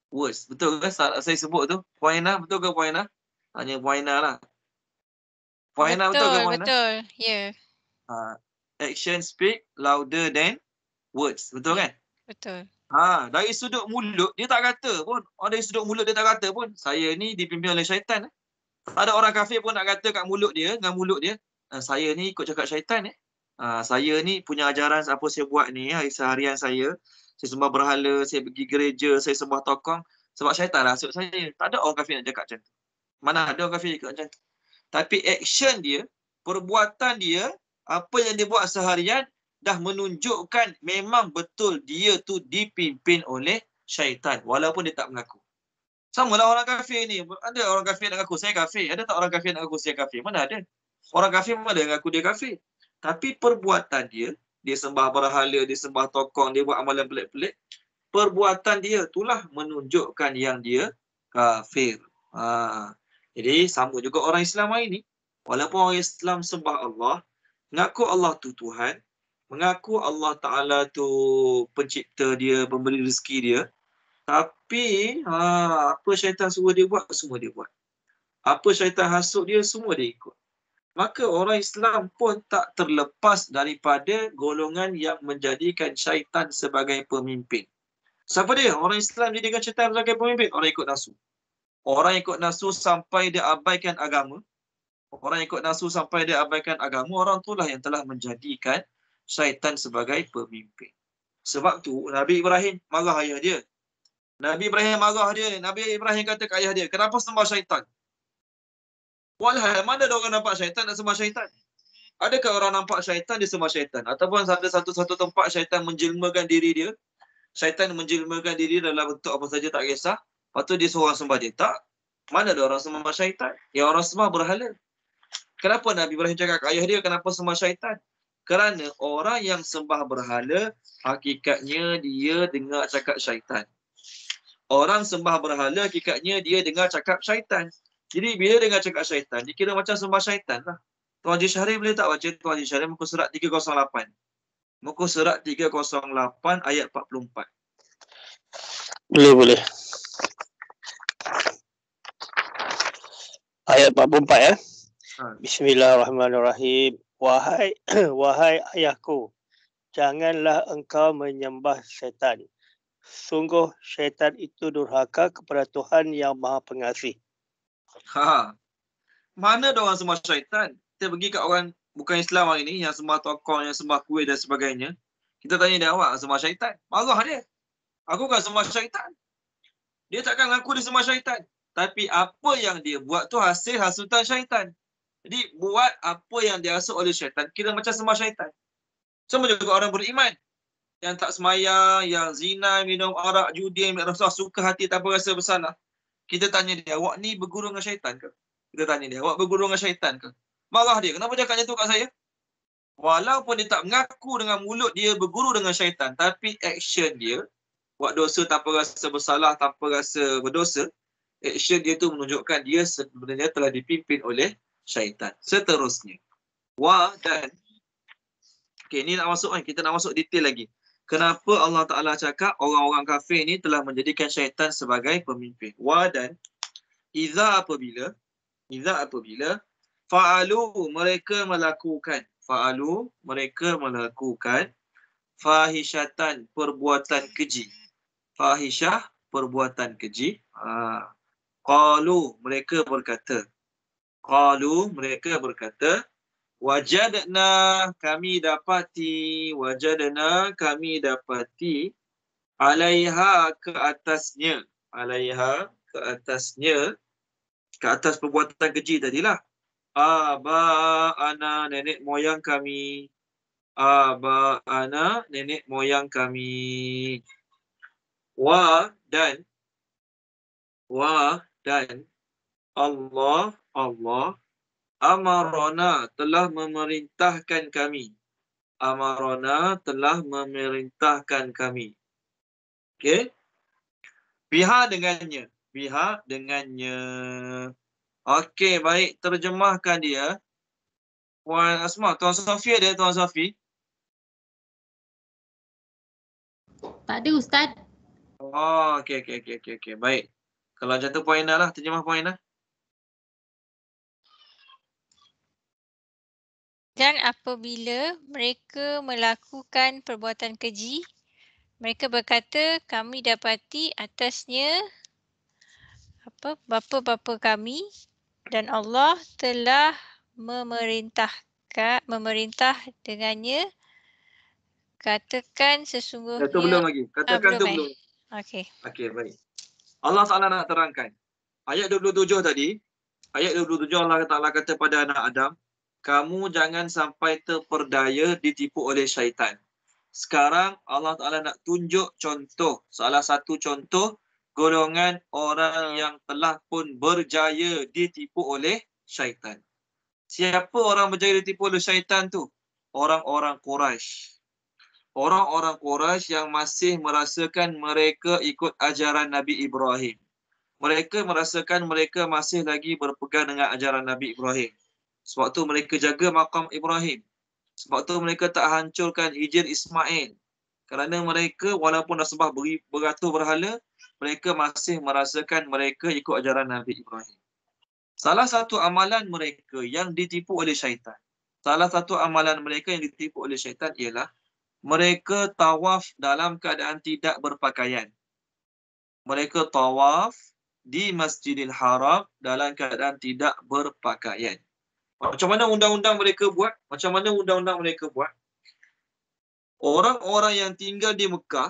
words. Betul ke saya sebut tu? Puaina, betul ke Puaina? Tanya Puaina lah. Puaina betul ke Puaina? Betul. Ya. Action speak louder than words. Betul kan? Betul. Dari sudut mulut dia tak kata pun. Dari sudut mulut dia tak kata pun. Saya ni dipimpin oleh syaitan. Tak ada orang kafir pun nak kata kat mulut dia, dengan mulut dia, saya ni ikut cakap syaitan. Saya ni punya ajaran apa saya buat ni, hari seharian saya sembah berhala, saya pergi gereja, saya sembah tokong. Sebab syaitan lah hasut saya. Tak ada orang kafir nak cakap macam tu. Mana ada orang kafir cakap macam tu. Tapi action dia, perbuatan dia, apa yang dia buat seharian, dah menunjukkan memang betul dia tu dipimpin oleh syaitan. Walaupun dia tak mengaku. Sama lah orang kafir ni. Ada orang kafir nak ngaku saya kafir. Ada tak orang kafir nak ngaku saya kafir? Mana ada. Orang kafir mana ada ngaku dia kafir. Tapi perbuatan dia, dia sembah berhala, dia sembah tokong, dia buat amalan pelik-pelik. Perbuatan dia itulah menunjukkan yang dia kafir. Jadi sama juga orang Islam hari ni. Walaupun orang Islam sembah Allah, mengaku Allah tu Tuhan, mengaku Allah Ta'ala tu pencipta dia, pemberi rezeki dia, tapi apa syaitan suruh dia buat, semua dia buat. Apa syaitan hasut dia, semua dia ikut. Maka orang Islam pun tak terlepas daripada golongan yang menjadikan syaitan sebagai pemimpin. Siapa dia? Orang Islam jadikan syaitan sebagai pemimpin. Orang ikut nafsu. Orang ikut nafsu sampai dia abaikan agama. Orang ikut nafsu sampai dia abaikan agama, orang itulah yang telah menjadikan syaitan sebagai pemimpin. Sebab tu Nabi Ibrahim marah ayah dia. Nabi Ibrahim marah dia. Nabi Ibrahim kata ke ayah dia, kenapa sembah syaitan? Walhal, mana ada orang nampak syaitan nak sembah syaitan? Adakah orang nampak syaitan dia sembah syaitan? Ataupun ada satu tempat syaitan menjelmakan diri dia. Syaitan menjelmakan diri dalam bentuk apa saja tak kisah. Lepas tu dia seorang sembah dia. Tak. Mana ada orang sembah syaitan? Yang orang sembah berhala. Kenapa Nabi Ibrahim cakap ke ayah dia kenapa sembah syaitan? Kerana orang yang sembah berhala, hakikatnya dia dengar cakap syaitan. Orang sembah berhala, hakikatnya dia dengar cakap syaitan. Jadi bila dengar cakap syaitan, dia kira macam sembah syaitan lah. Tuan Haji Syarif boleh tak baca Tuan Haji Syarif muka surat 308. Muka surat 308 ayat 44. Boleh. Ayat 44 ya. Bismillahirrahmanirrahim. Wahai ayahku, janganlah engkau menyembah syaitan. Sungguh syaitan itu durhaka kepada Tuhan yang Maha Pengasih. Mana ada orang sembah syaitan? Kita pergi kat orang bukan Islam hari ni yang sembah tokong, yang sembah kuih dan sebagainya. Kita tanya dia, awak sembah syaitan? Marah dia. Aku kan sembah syaitan. Dia takkan ngaku dia sembah syaitan. Tapi apa yang dia buat tu hasil hasutan syaitan. Jadi buat apa yang dirasuk oleh syaitan kira macam sembah syaitan. Sama juga orang beriman yang tak semayang, yang zina, minum arak, judi, ambil rasuah, suka hati tanpa rasa bersalah. Kita tanya dia, awak ni berguru dengan syaitan ke? Kita tanya dia, awak berguru dengan syaitan ke? Marah dia, kenapa cakap macam tu kat saya? Walaupun dia tak mengaku dengan mulut dia berguru dengan syaitan, tapi action dia buat dosa tanpa rasa bersalah, tanpa rasa berdosa, action dia tu menunjukkan dia sebenarnya telah dipimpin oleh syaitan. Seterusnya. Dan okey, ni nak masuk kan, kita nak masuk detail lagi. Kenapa Allah Ta'ala cakap orang-orang kafir ni telah menjadikan syaitan sebagai pemimpin. Dan iza apabila fa'alu mereka melakukan fahishatan perbuatan keji. Fahishah perbuatan keji. Qalu mereka berkata wajadna kami dapati alaiha ke atasnya ke atas perbuatan keji tadilah. Aba'ana, nenek moyang kami. Aba'ana, nenek moyang kami. Wa dan Allah amarona telah memerintahkan kami. Amarona telah memerintahkan kami. Okey. Biha dengannya. Okey, baik. Terjemahkan dia. Puan Asma, Tuan Safi ada, Tuan Safi? Tak ada Ustaz. Oh, okey. Baik. Kalau macam tu Puan Inah lah, terjemah Puan Inah. Dan apabila mereka melakukan perbuatan keji, mereka berkata, kami dapati atasnya bapa-bapa kami dan Allah telah memerintah dengannya. Katakan sesungguhnya. Itu belum lagi. Katakan tu belum. Okey. Okey, baik. Allah Ta'ala nak terangkan. Ayat 27 tadi, ayat 27 Allah Ta'ala kata pada anak Adam, kamu jangan sampai terperdaya ditipu oleh syaitan. Sekarang Allah Ta'ala nak tunjuk contoh, salah satu contoh golongan orang yang telah pun berjaya ditipu oleh syaitan. Siapa orang berjaya ditipu oleh syaitan tu? Orang-orang Quraisy. Orang-orang Quraisy yang masih merasakan mereka ikut ajaran Nabi Ibrahim. Mereka merasakan mereka masih lagi berpegang dengan ajaran Nabi Ibrahim. Sebab tu mereka jaga makam Ibrahim. Sebab tu mereka tak hancurkan hijir Ismail. Kerana mereka walaupun dah sembah beratur berhala, mereka masih merasakan mereka ikut ajaran Nabi Ibrahim. Salah satu amalan mereka yang ditipu oleh syaitan. Ialah mereka tawaf dalam keadaan tidak berpakaian. Mereka tawaf di Masjidil Haram dalam keadaan tidak berpakaian. Macam mana undang-undang mereka buat? Orang-orang yang tinggal di Mekah,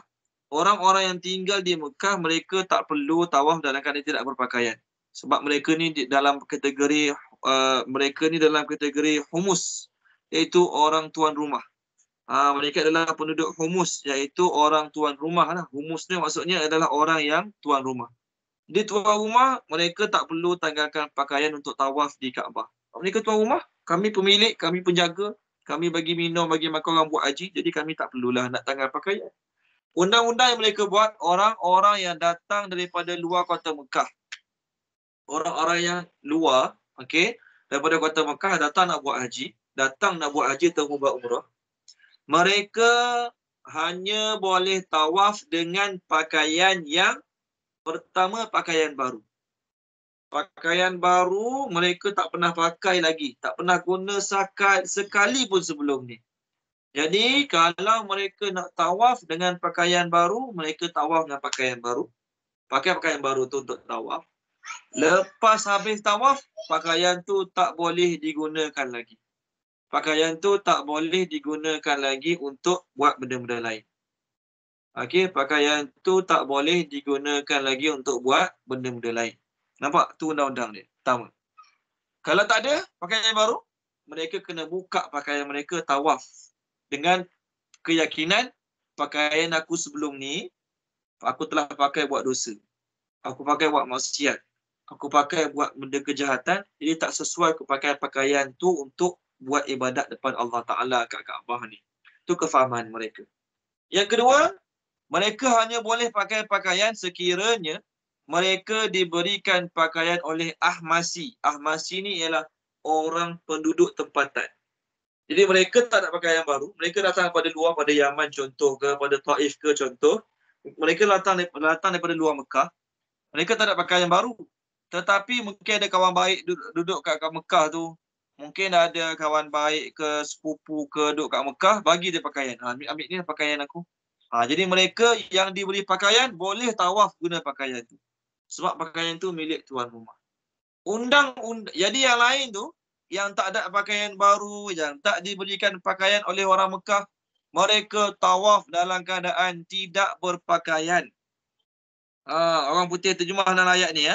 mereka tak perlu tawaf dalam keadaan tidak berpakaian. Sebab mereka ni dalam kategori humus, iaitu orang tuan rumah. Mereka adalah penduduk humus, iaitu orang tuan rumah lah. Humus ni maksudnya adalah orang yang tuan rumah. Di tuan rumah, mereka tak perlu tanggalkan pakaian untuk tawaf di Kaabah. Mereka tuan rumah, kami pemilik, kami penjaga, kami bagi minum, bagi makan orang buat haji, jadi kami tak perlulah nak tanggal pakaian. Undang-undang yang mereka buat, orang-orang yang datang daripada luar kota Mekah. Orang-orang yang luar, daripada kota Mekah datang nak buat haji atau buat umrah. Mereka hanya boleh tawaf dengan pakaian yang pertama, pakaian baru. Pakaian baru mereka tak pernah pakai lagi. Tak pernah guna sekali pun sebelum ni. Jadi kalau mereka nak tawaf dengan pakaian baru, mereka tawaf dengan pakaian baru. Pakai pakaian baru tu untuk tawaf. Lepas habis tawaf, pakaian tu tak boleh digunakan lagi. Pakaian tu tak boleh digunakan lagi untuk buat benda-benda lain. Pakaian tu tak boleh digunakan lagi untuk buat benda-benda lain. Nampak? Tu undang-undang dia. Pertama. Kalau tak ada pakaian baru, mereka kena buka pakaian mereka tawaf. Dengan keyakinan, pakaian aku sebelum ni, aku telah pakai buat dosa. Aku pakai buat maksiat. Aku pakai buat benda kejahatan. Jadi tak sesuai aku pakai pakaian tu untuk buat ibadat depan Allah Ta'ala kat Kaabah ni. Itu kefahaman mereka. Yang kedua, mereka hanya boleh pakai pakaian sekiranya mereka diberikan pakaian oleh ahmasi. Ahmasi ni ialah orang penduduk tempatan. Jadi mereka tak nak pakaian baru. Mereka datang daripada luar, pada Yaman contoh ke, pada Taif ke contoh. Mereka datang daripada luar Mekah. Mereka tak nak pakaian baru. Tetapi mungkin ada kawan baik duduk kat Mekah tu. Mungkin ada kawan baik ke, sepupu ke duduk kat Mekah, bagi dia pakaian. Ambil ni pakaian aku. Jadi mereka yang diberi pakaian boleh tawaf guna pakaian tu. Sebab pakaian tu milik tuan rumah. Jadi yang lain tu, yang tak ada pakaian baru, yang tak diberikan pakaian oleh orang Mekah, mereka tawaf dalam keadaan tidak berpakaian. Orang putih terjemah dalam ayat ni.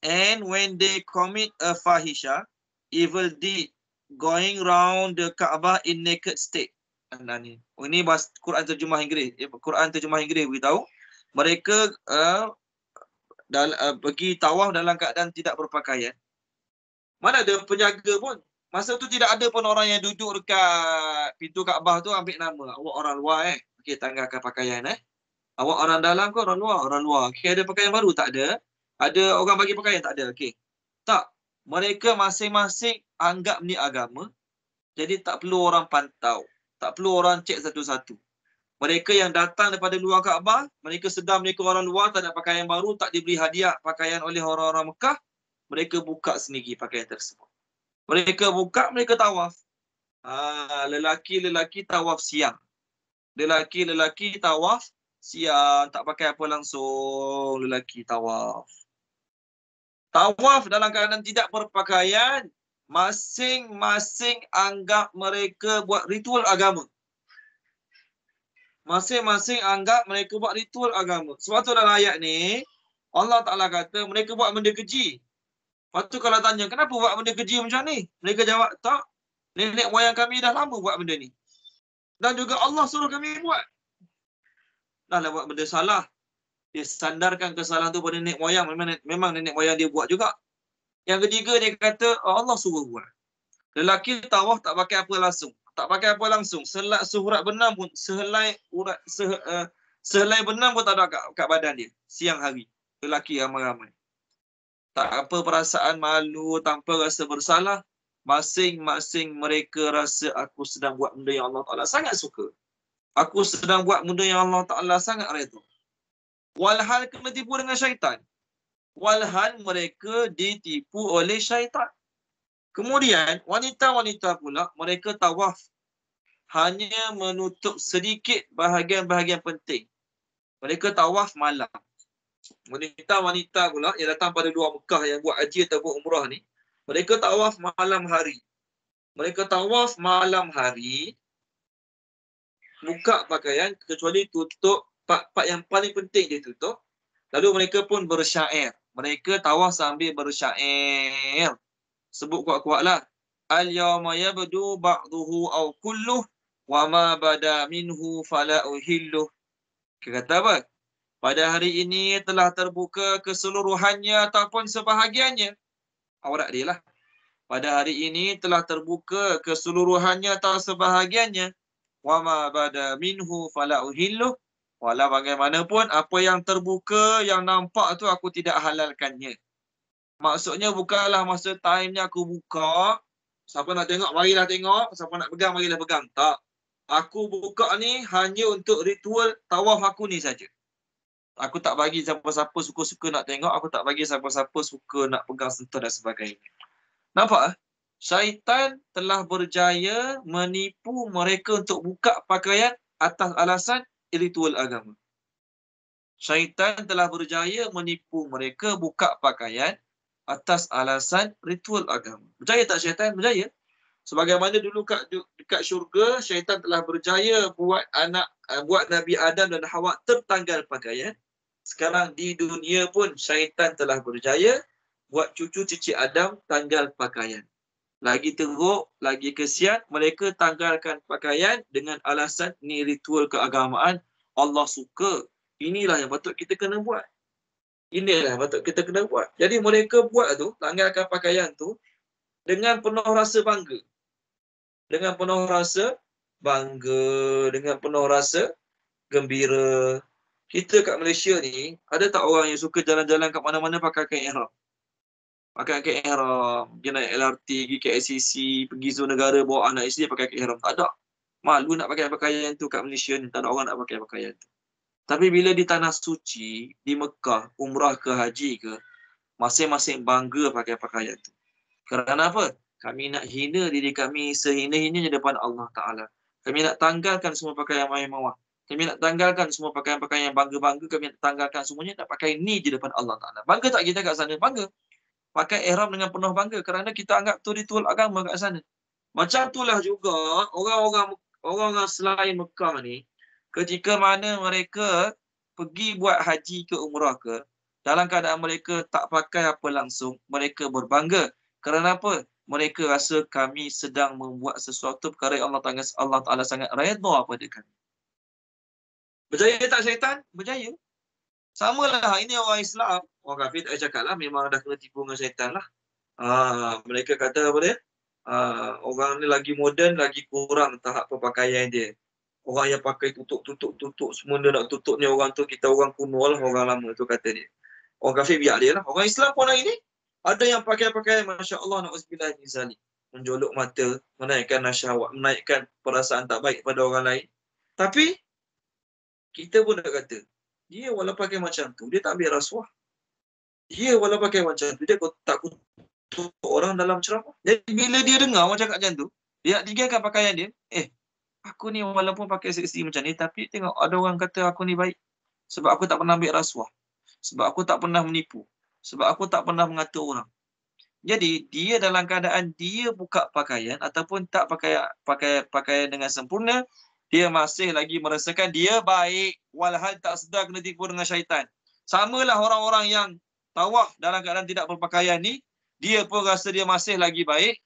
And when they commit a fahisha, evil deed, going round the Kaabah in naked state. Ini bahasa Quran terjemah Inggeris. Quran terjemah Inggeris beritahu mereka pergi tawaf dalam keadaan tidak berpakaian. Mana ada penjaga pun. Masa tu tidak ada pun orang yang duduk dekat pintu Kaabah tu ambil nama. Awak orang luar Okey, tanggalkan pakaian Awak orang dalam ke orang luar? Orang luar. Okey, ada pakaian baru? Tak ada. Ada orang bagi pakaian? Tak ada. Okey. Tak. Mereka masing-masing anggap ni agama. Jadi tak perlu orang pantau. Tak perlu orang cek satu-satu. Mereka yang datang daripada luar Kaabah, mereka sedar mereka orang luar, tak ada pakaian baru, tak diberi hadiah pakaian oleh orang-orang Mekah, mereka buka sendiri pakaian tersebut. Mereka buka, mereka tawaf. Lelaki-lelaki tawaf siang. Lelaki-lelaki tawaf siang. Tak pakai apa langsung. Lelaki tawaf. Tawaf dalam keadaan tidak berpakaian, masing-masing anggap mereka buat ritual agama. Masing-masing anggap mereka buat ritual agama. Sebab tu dalam ayat ni, Allah Ta'ala kata mereka buat benda keji. Lepas tu kalau tanya, kenapa buat benda keji macam ni? Mereka jawab, tak. Nenek moyang kami dah lama buat benda ni. Dan juga Allah suruh kami buat. Dah lah buat benda salah. Dia sandarkan kesalahan tu pada nenek moyang. Memang nenek moyang dia buat juga. Yang ketiga dia kata, Allah suruh buat. Lelaki tawaf tak pakai apa langsung. Tak pakai apa langsung. Sehurat benam pun, sehelai benam pun tak ada kat badan dia. Siang hari. Lelaki ramai-ramai. Tak apa perasaan malu, tanpa rasa bersalah. Masing-masing mereka rasa aku sedang buat benda yang Allah Ta'ala sangat suka. Aku sedang buat benda yang Allah Ta'ala sangat redha. Walhal kena tipu dengan syaitan. Walhal mereka ditipu oleh syaitan. Kemudian, wanita-wanita pula, mereka tawaf. Hanya menutup sedikit bahagian-bahagian penting. Mereka tawaf malam. Wanita-wanita pula yang datang pada luar Mekah yang buat haji atau buat umrah ni, mereka tawaf malam hari. Mereka tawaf malam hari, buka pakaian kecuali tutup part yang paling penting dia tutup. Lalu mereka pun bersyair. Mereka tawaf sambil bersyair. Sebut kuat-kuatlah. Al-yawma yabdu ba'duhu aw kulluh wa ma bada minhu fala uhilluh. Kata apa? Pada hari ini telah terbuka keseluruhannya ataupun sebahagiannya. Aurat dia lah. Pada hari ini telah terbuka keseluruhannya atau sebahagiannya. Wa ma bada minhu fala uhilluh. Walau bagaimanapun apa yang terbuka, yang nampak tu aku tidak halalkannya. Maksudnya bukanlah masa time-nya aku buka, siapa nak tengok marilah tengok, siapa nak pegang marilah pegang. Tak. Aku buka ni hanya untuk ritual tawaf aku ni saja. Aku tak bagi siapa-siapa suka-suka nak tengok, aku tak bagi siapa-siapa suka nak pegang sentuh dan sebagainya. Nampak? Syaitan telah berjaya menipu mereka untuk buka pakaian atas alasan ritual agama. Syaitan telah berjaya menipu mereka buka pakaian atas alasan ritual agama. Berjaya tak syaitan? Berjaya. Sebagaimana dulu dekat syurga, syaitan telah berjaya buat Nabi Adam dan Hawa tertanggal pakaian. Sekarang di dunia pun syaitan telah berjaya buat cucu-cucu Adam tanggal pakaian. Lagi teruk, lagi kesian, mereka tanggalkan pakaian dengan alasan ni ritual keagamaan. Allah suka. Inilah yang patut kita kena buat. Inilah yang patut kita kena buat. Jadi mereka buat tu, tanggalkan pakaian tu dengan penuh rasa bangga. Dengan penuh rasa bangga, dengan penuh rasa gembira. Kita kat Malaysia ni, ada tak orang yang suka jalan-jalan kat mana-mana pakai kain ihram? Pakai kain ihram, dia naik LRT, pergi KLCC, pergi zona negara, bawa anak isteri pakai kain ihram. Tak ada. Malu nak pakai pakaian tu kat Malaysia ni, tak ada orang nak pakai pakaian tu. Tapi bila di tanah suci, di Mekah, umrah ke haji ke, masing-masing bangga pakai pakaian tu. Kerana apa? Kami nak hina diri kami sehina-hinanya di depan Allah Ta'ala. Kami nak tanggalkan semua pakaian yang mewah. Kami nak tanggalkan semua pakaian-pakaian yang bangga-bangga. Kami nak tanggalkan semuanya, nak pakai ni di depan Allah Ta'ala. Bangga tak kita kat sana? Bangga. Pakai ihram dengan penuh bangga kerana kita anggap tu ritual agama kat sana. Macam itulah juga orang-orang selain Mekah ni, ketika mana mereka pergi buat haji ke umrah ke, dalam keadaan mereka tak pakai apa langsung, mereka berbangga. Kerana apa? Mereka rasa kami sedang membuat sesuatu perkara yang Allah Ta'ala sangat redha pada kami. Berjaya tak syaitan? Berjaya. Samalah, ini orang Islam. Orang kafir tak cakap lah, memang dah kena tipu dengan syaitan lah. Mereka kata apa dia? Orang ni lagi moden, lagi kurang tahap perpakaian dia. Orang yang pakai tutup, semua dia nak tutup ni orang tu, kita orang kuno lah, orang lama tu kata dia. Orang kafir biar dia lah. Orang Islam pun hari ni, ada yang pakai-pakai, Masya Allah, na'uzubillah min zalik. Menjolok mata, menaikkan syahwat, menaikkan perasaan tak baik pada orang lain. Tapi, kita pun nak kata, dia walau pakai macam tu, dia tak ambil rasuah. Dia walau pakai macam tu, dia tak kutuk orang dalam ceramah. Jadi bila dia dengar orang cakap macam tu, dia tinggalkan pakaian dia, aku ni walaupun pakai seksi macam ni, tapi tengok ada orang kata aku ni baik. Sebab aku tak pernah ambil rasuah. Sebab aku tak pernah menipu. Sebab aku tak pernah mengata orang. Jadi dia dalam keadaan dia buka pakaian ataupun tak pakai pakaian dengan sempurna, dia masih lagi merasakan dia baik, walhal tak sedar kena tipu dengan syaitan. Samalah orang-orang yang tawaf dalam keadaan tidak berpakaian ni, dia pun rasa dia masih lagi baik.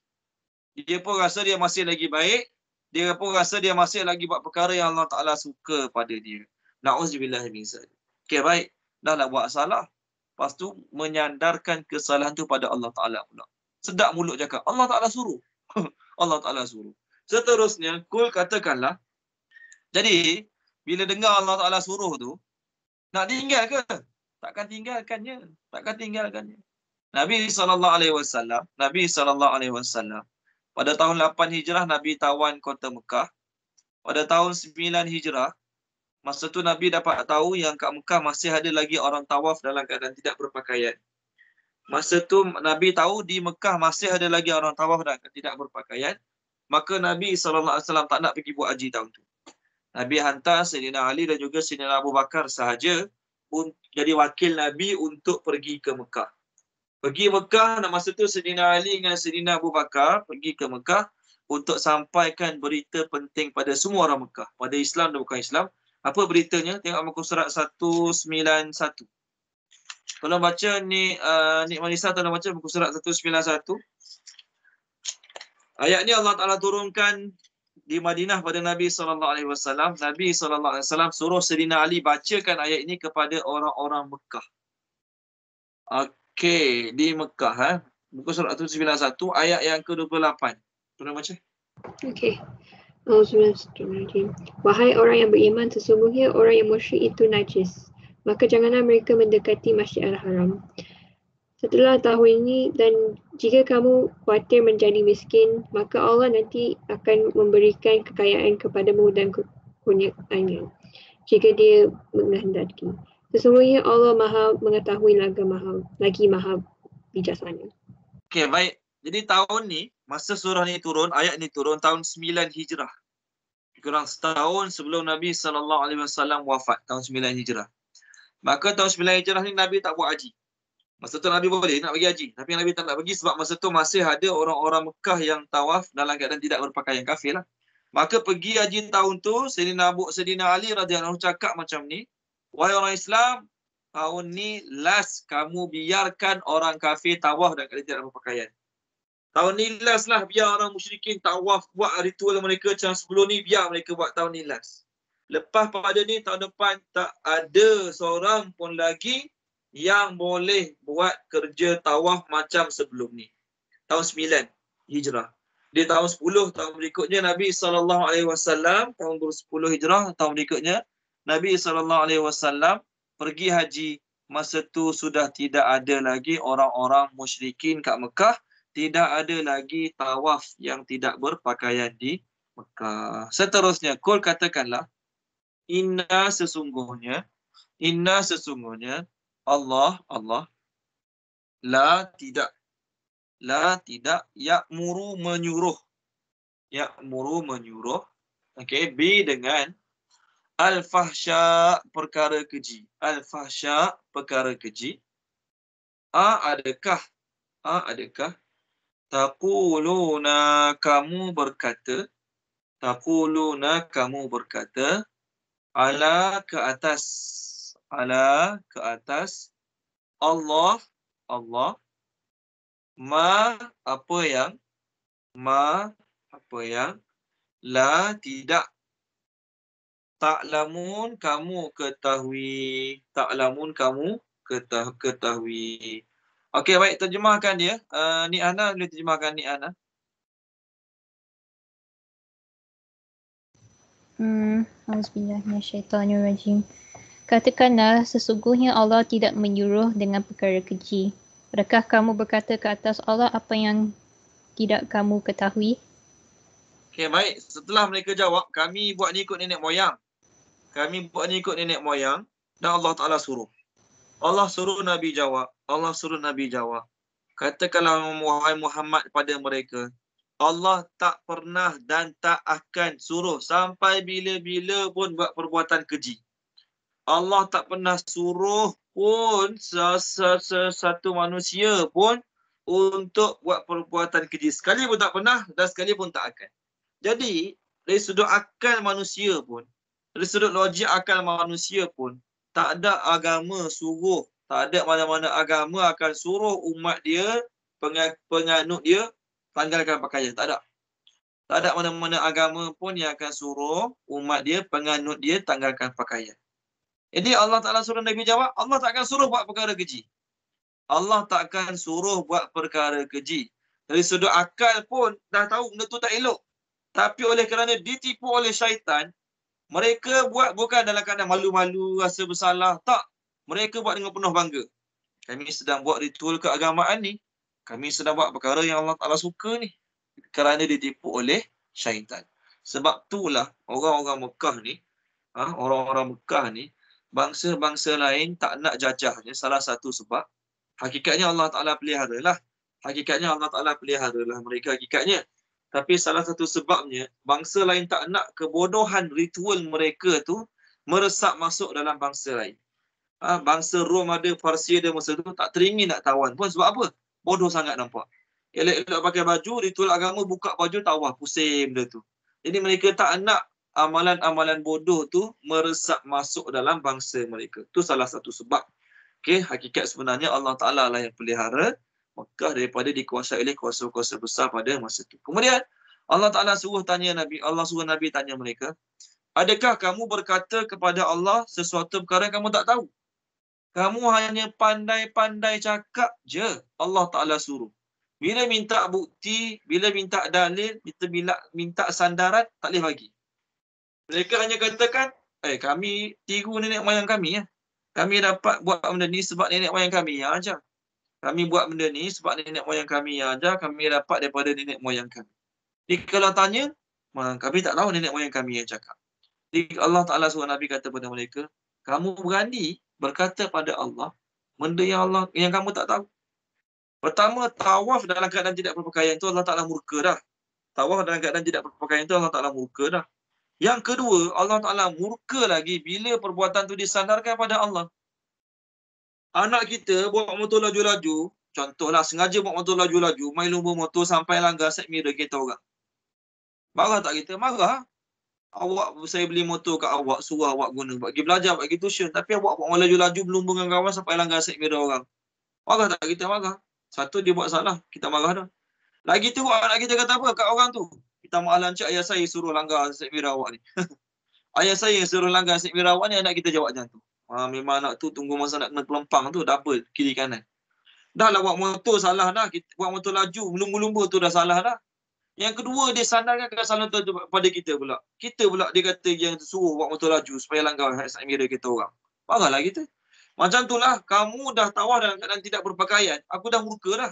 Dia pun rasa dia masih lagi baik. Dia pun rasa dia masih lagi buat perkara yang Allah Ta'ala suka pada dia. Na'uzubillah min zalik. Okey, baik. Dah lah buat salah. Lepas tu menyandarkan kesalahan tu pada Allah Ta'ala pula. Sedap mulut cakap, Allah Ta'ala suruh. Allah Ta'ala suruh. Seterusnya, kul katakanlah. Jadi, bila dengar Allah Ta'ala suruh tu, nak tinggal ke? Takkan tinggalkannya. Takkan tinggalkannya. Nabi SAW, pada tahun 8 Hijrah, Nabi tawan kota Mekah. Pada tahun 9 Hijrah, masa tu Nabi dapat tahu yang kat Mekah masih ada lagi orang tawaf dalam keadaan tidak berpakaian. Masa tu Nabi tahu di Mekah masih ada lagi orang tawaf dan tidak berpakaian. Maka Nabi SAW tak nak pergi buat haji tahun tu. Nabi hantar Sayyidina Ali dan juga Sayyidina Abu Bakar sahaja jadi wakil Nabi untuk pergi ke Mekah. Pergi Mekah, masa tu Sayyidina Ali dengan Sayyidina Abu Bakar pergi ke Mekah untuk sampaikan berita penting pada semua orang Mekah. Pada Islam dan bukan Islam. Apa beritanya? Tengok muka surat 191. Tolong baca ni, Nik Manisa tolong baca muka surat 191. Ayat ni Allah Ta'ala turunkan di Madinah pada Nabi SAW. Nabi SAW suruh Sayyidina Ali bacakan ayat ini kepada orang-orang Mekah. Okey, di Mekah. Muka surat 191, ayat yang ke-28. Tolong baca. Okey. Wahai orang yang beriman, sesungguhnya orang yang musyrik itu najis. Maka janganlah mereka mendekati Masjid Al-Haram. Setelah tahun ini, dan jika kamu khawatir menjadi miskin, maka Allah nanti akan memberikan kekayaan kepadamu dan kurniaannya jika dia menghendaki. Sesungguhnya Allah Maha mengetahui lagi Maha bijaksana. Okey, baik. Jadi tahun ni, masa surah ni turun, ayat ni turun tahun 9 Hijrah. Kurang setahun sebelum Nabi SAW wafat, tahun 9 Hijrah. Maka tahun 9 Hijrah ni Nabi tak buat haji. Masa tu Nabi boleh nak pergi haji. Tapi Nabi tak nak pergi sebab masa tu masih ada orang-orang Mekah yang tawaf dalam keadaan tidak berpakaian, kafir lah. Maka pergi haji tahun tu, Sayyidina Ali radhiyallahu anhu cakap macam ni, wahai orang Islam, tahun ni last kamu biarkan orang kafir tawaf dan keadaan tidak berpakaian. Tahun ni last lah, biar orang musyrikin tawaf, buat ritual mereka macam sebelum ni, biar mereka buat tahun ni last. Lepas pada ni, tahun depan tak ada seorang pun lagi yang boleh buat kerja tawaf macam sebelum ni. Tahun 9 Hijrah. Di tahun 10, tahun berikutnya Nabi SAW, tahun 10 Hijrah, tahun berikutnya Nabi SAW pergi haji. Masa tu sudah tidak ada lagi orang-orang musyrikin kat Mekah. Tidak ada lagi tawaf yang tidak berpakaian di Mekah. Seterusnya, kul katakanlah, Inna sesungguhnya Allah la tidak ya'muru menyuruh. Okey, bi dengan al-fahsya perkara keji. Al-fahsya perkara keji. Adakah taquluna kamu berkata ala ke atas Allah ma apa yang la tidak ta'lamun kamu ketahui. Ketahui. Okey, baik, terjemahkan dia. Ni Ana boleh terjemahkan ni Ana. Auzubillahiminasyaitanirrajim. Katakanlah, sesungguhnya Allah tidak menyuruh dengan perkara keji. Adakah kamu berkata ke atas Allah apa yang tidak kamu ketahui? Okey, baik. Setelah mereka jawab, kami buat ni ikut nenek moyang. Dan Allah Ta'ala suruh. Allah suruh Nabi jawab. Katakanlah wahai Muhammad pada mereka, Allah tak pernah dan tak akan suruh sampai bila-bila pun buat perbuatan keji. Allah tak pernah suruh pun satu manusia pun untuk buat perbuatan keji. Sekali pun tak pernah dan sekali pun tak akan. Jadi, dari sudut akal manusia pun, dari sudut logik akal manusia pun, tak ada agama suruh, tak ada mana-mana agama akan suruh umat dia, penganut dia, tanggalkan pakaian. Tak ada. Tak ada mana-mana agama pun yang akan suruh umat dia, penganut dia, tanggalkan pakaian. Jadi Allah Ta'ala suruh Nabi jawab, Allah tak akan suruh buat perkara keji. Dari sudut akal pun dah tahu benda tu tak elok. Tapi oleh kerana ditipu oleh syaitan, mereka buat bukan dalam keadaan malu-malu, rasa bersalah. Tak. Mereka buat dengan penuh bangga. Kami sedang buat ritual keagamaan ni. Kami sedang buat perkara yang Allah Ta'ala suka ni. Kerana ditipu oleh syaitan. Sebab itulah orang-orang Mekah ni, bangsa-bangsa lain tak nak jajahnya. Salah satu sebab, hakikatnya Allah Ta'ala peliharalah mereka hakikatnya. Tapi salah satu sebabnya, bangsa lain tak nak kebodohan ritual mereka tu meresap masuk dalam bangsa lain. Bangsa Rom ada, Parsi ada masa tu, tak teringin nak tawan pun. Sebab apa? Bodoh sangat nampak. Elok-elok pakai baju, ritual agama buka baju, tawaf, pusing benda tu. Jadi mereka tak nak amalan-amalan bodoh tu meresap masuk dalam bangsa mereka. Tu salah satu sebab. Okey, hakikat sebenarnya Allah Ta'ala lah yang pelihara Mekah daripada dikuasai oleh kuasa-kuasa besar pada masa itu. Kemudian Allah Ta'ala suruh Nabi tanya mereka, adakah kamu berkata kepada Allah sesuatu perkara yang kamu tak tahu? Kamu hanya pandai-pandai cakap je. Allah Ta'ala suruh. Bila minta bukti, bila minta dalil, bila minta sandaran, tak boleh bagi. Mereka hanya katakan, kami tiru nenek moyang kami. Kami dapat buat benda ni sebab nenek moyang kami yang ajar. Kami buat benda ni sebab nenek moyang kami yang ajar, kami dapat daripada nenek moyang kami. Jadi kalau tanya, kami tak tahu nenek moyang kami yang cakap. Jadi Allah Ta'ala suruh Nabi kata kepada mereka, kamu berani berkata pada Allah benda yang kamu tak tahu. Pertama, tawaf dalam keadaan tidak berpakaian tu Allah Ta'ala murka dah. Yang kedua, Allah Ta'ala murka lagi bila perbuatan tu disandarkan pada Allah. Anak kita bawa motor laju-laju, contohlah sengaja bawa motor laju-laju, main lumba motor sampai langgar side mirror kereta orang. Marah tak kita? Marah. Saya beli motor kat awak, suruh awak guna, bagi belajar, bagi tuition, tapi awak bawa laju-laju berlumba dengan kawan sampai langgar side mirror orang. Marah tak kita? Marah. Satu, dia buat salah, kita marah dah. Lagi tu anak kita kata apa kat orang tu? Kita maaf lancak, ayah saya suruh langgar side mirror awak ni. Ayah saya suruh langgar side mirror awak ni, anak kita jawab macam tu. Memang anak tu tunggu masa nak kena pelempang tu, double kiri kanan. Dah lah buat motor salah dah, buat motor laju, lumba-lumba tu dah salah dah. Yang kedua, dia sandarkan kesalahan tu pada kita pula. Kita pula dia kata yang suruh buat motor laju supaya langgar side mirror kita orang. Marahlah kita. Macam tu lah, kamu dah tawaf dalam keadaan tidak berpakaian, aku dah murka dah.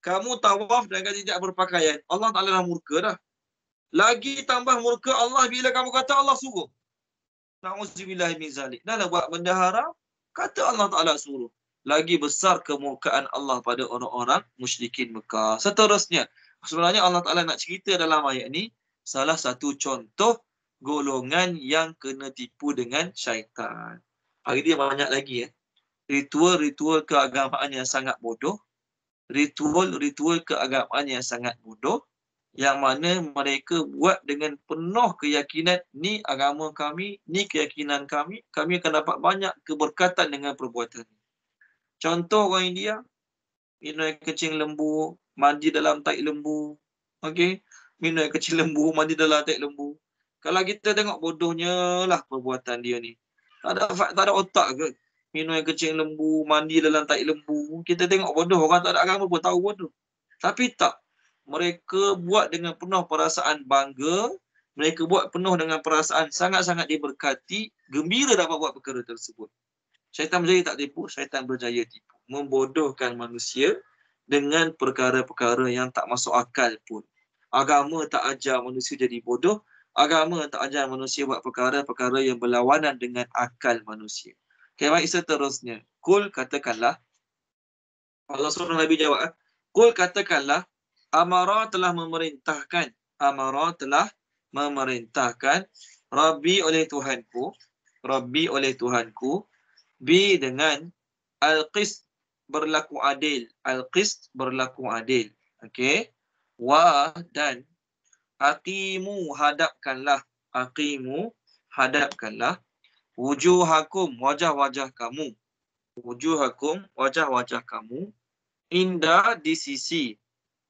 Kamu tawaf dalam keadaan tidak berpakaian, Allah Ta'ala dah murka dah. Lagi tambah murka Allah bila kamu kata Allah suruh. Na'udzubillahi min zalik. Dah lah buat benda haram, kata Allah Ta'ala suruh. Lagi besar kemurkaan Allah pada orang-orang musyrikin Mekah. Seterusnya, sebenarnya Allah Ta'ala nak cerita dalam ayat ni, salah satu contoh golongan yang kena tipu dengan syaitan. Hari dia banyak lagi. Ritual-ritual keagamaan yang sangat bodoh. Ritual-ritual keagamaan yang sangat bodoh. Yang mana mereka buat dengan penuh keyakinan, ni agama kami, ni keyakinan kami, kami akan dapat banyak keberkatan dengan perbuatan ini. Contoh orang India, minum air kencing lembu, mandi dalam tahi lembu. Okey, minum air kencing lembu, mandi dalam tahi lembu. Kalau kita tengok bodohnya lah perbuatan dia ni. Tak ada otak ke? Minum air kencing lembu, mandi dalam tahi lembu. Kita tengok bodoh, orang tak ada agama pun tahu bodoh. Tapi tak. Mereka buat dengan penuh perasaan bangga. Mereka buat penuh dengan perasaan sangat-sangat diberkati. Gembira dapat buat perkara tersebut. Syaitan berjaya tak tipu, syaitan berjaya tipu. Membodohkan manusia dengan perkara-perkara yang tak masuk akal pun. Agama tak ajar manusia jadi bodoh. Agama tak ajar manusia buat perkara-perkara yang berlawanan dengan akal manusia. Okay, baik, seterusnya. Kul katakanlah. Allah suruh Nabi jawab. Kul katakanlah. Amara telah memerintahkan. Amara telah memerintahkan. Rabbi oleh Tuhanku. Rabbi oleh Tuhanku. Bi dengan al-qist berlaku adil. Al-qist berlaku adil. Okey. Wa dan aqimu hadapkanlah. Aqimu hadapkanlah. Wujuhakum wajah-wajah kamu. Wujuhakum wajah-wajah kamu. Indah di sisi.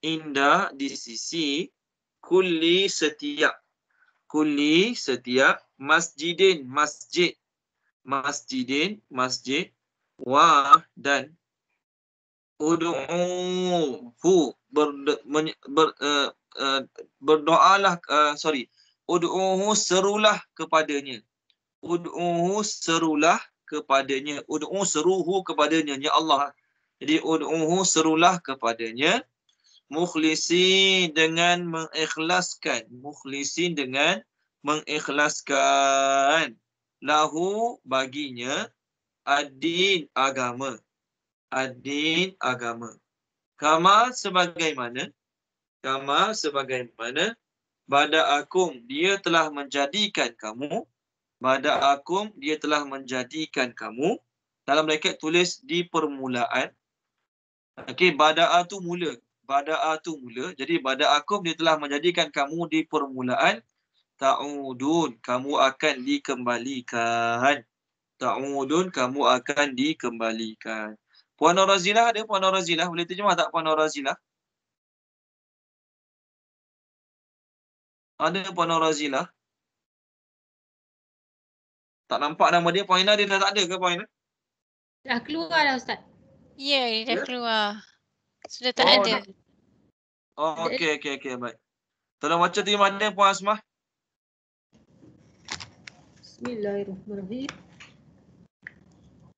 Indah di sisi. Kulli setiap. Kulli setiap. Masjidin masjid. Masjidin masjid. Wa dan ud'uhu berdoalah ud'uhu serulah kepadanya. Ud'uhu serulah kepadanya. Ud'u seruhu kepadanya, ya Allah. Jadi ud'uhu serulah kepadanya. Mukhlisin dengan mengikhlaskan. Mukhlisin dengan mengikhlaskan. Lahu baginya ad-din agama. Ad-din agama. Kama sebagaimana bada'akum dia telah menjadikan kamu. Bada'akum dia telah menjadikan kamu. Dalam bracket tulis di permulaan. Okey, bada'a tu mula. Bada'a tu mula. Jadi bada'akum dia telah menjadikan kamu di permulaan. Ta'udun kamu akan dikembalikan. Ta'udun kamu akan dikembalikan. Puan Nur Razilah ada? Puan Nur Razilah boleh terjemah tak Puan Nur Razilah? Ada Puan Nur Razilah? Tak nampak nama dia. Puan Ina dia dah tak ada ke Puan Ina? Dah keluar dah Ustaz. Ya, dia dah Ya? keluar. Sudah tak Oh, ada. Oh, okey, baik. Tolong baca terjemah dia Puan Asmah. Bismillahirrahmanirrahim.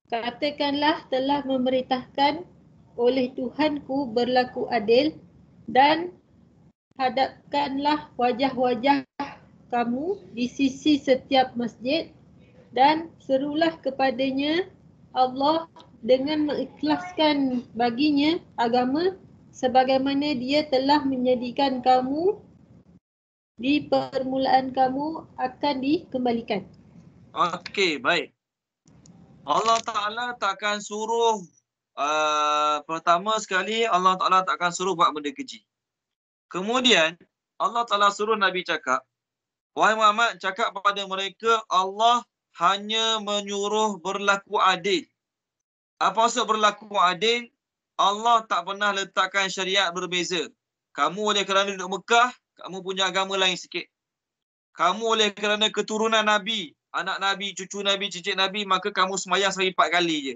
Katakanlah telah memerintahkan oleh Tuhanku berlaku adil dan hadapkanlah wajah-wajah kamu di sisi setiap masjid dan serulah kepadanya Allah dengan mengikhlaskan baginya agama sebagaimana dia telah menjadikan kamu di permulaan kamu akan dikembalikan. Okey, baik. Allah Ta'ala takkan suruh pertama sekali Allah Ta'ala takkan suruh buat benda keji. Kemudian Allah Ta'ala suruh Nabi cakap, wahai Muhammad, cakap pada mereka Allah hanya menyuruh berlaku adil. Apa maksud berlaku adil? Allah tak pernah letakkan syariat berbeza. Kamu oleh kerana duduk Mekah, kamu punya agama lain sikit. Kamu oleh kerana keturunan Nabi, anak Nabi, cucu Nabi, cicit Nabi, maka kamu semayang sehari 4 kali je.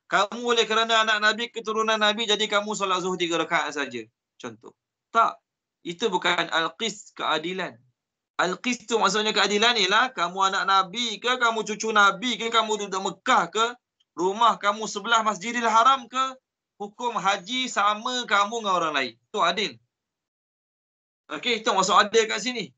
Kamu oleh kerana anak Nabi, keturunan Nabi, jadi kamu solat zuhur 3 rakaat saja. Contoh. Tak. Itu bukan al-qist, keadilan. Al-qist tu maksudnya keadilan ialah kamu anak Nabi ke, kamu cucu Nabi ke, kamu duduk Mekah ke, rumah kamu sebelah Masjidil Haram ke, hukum haji sama kamu dengan orang lain. Itu adil. Okey, itu maksud adil kat sini.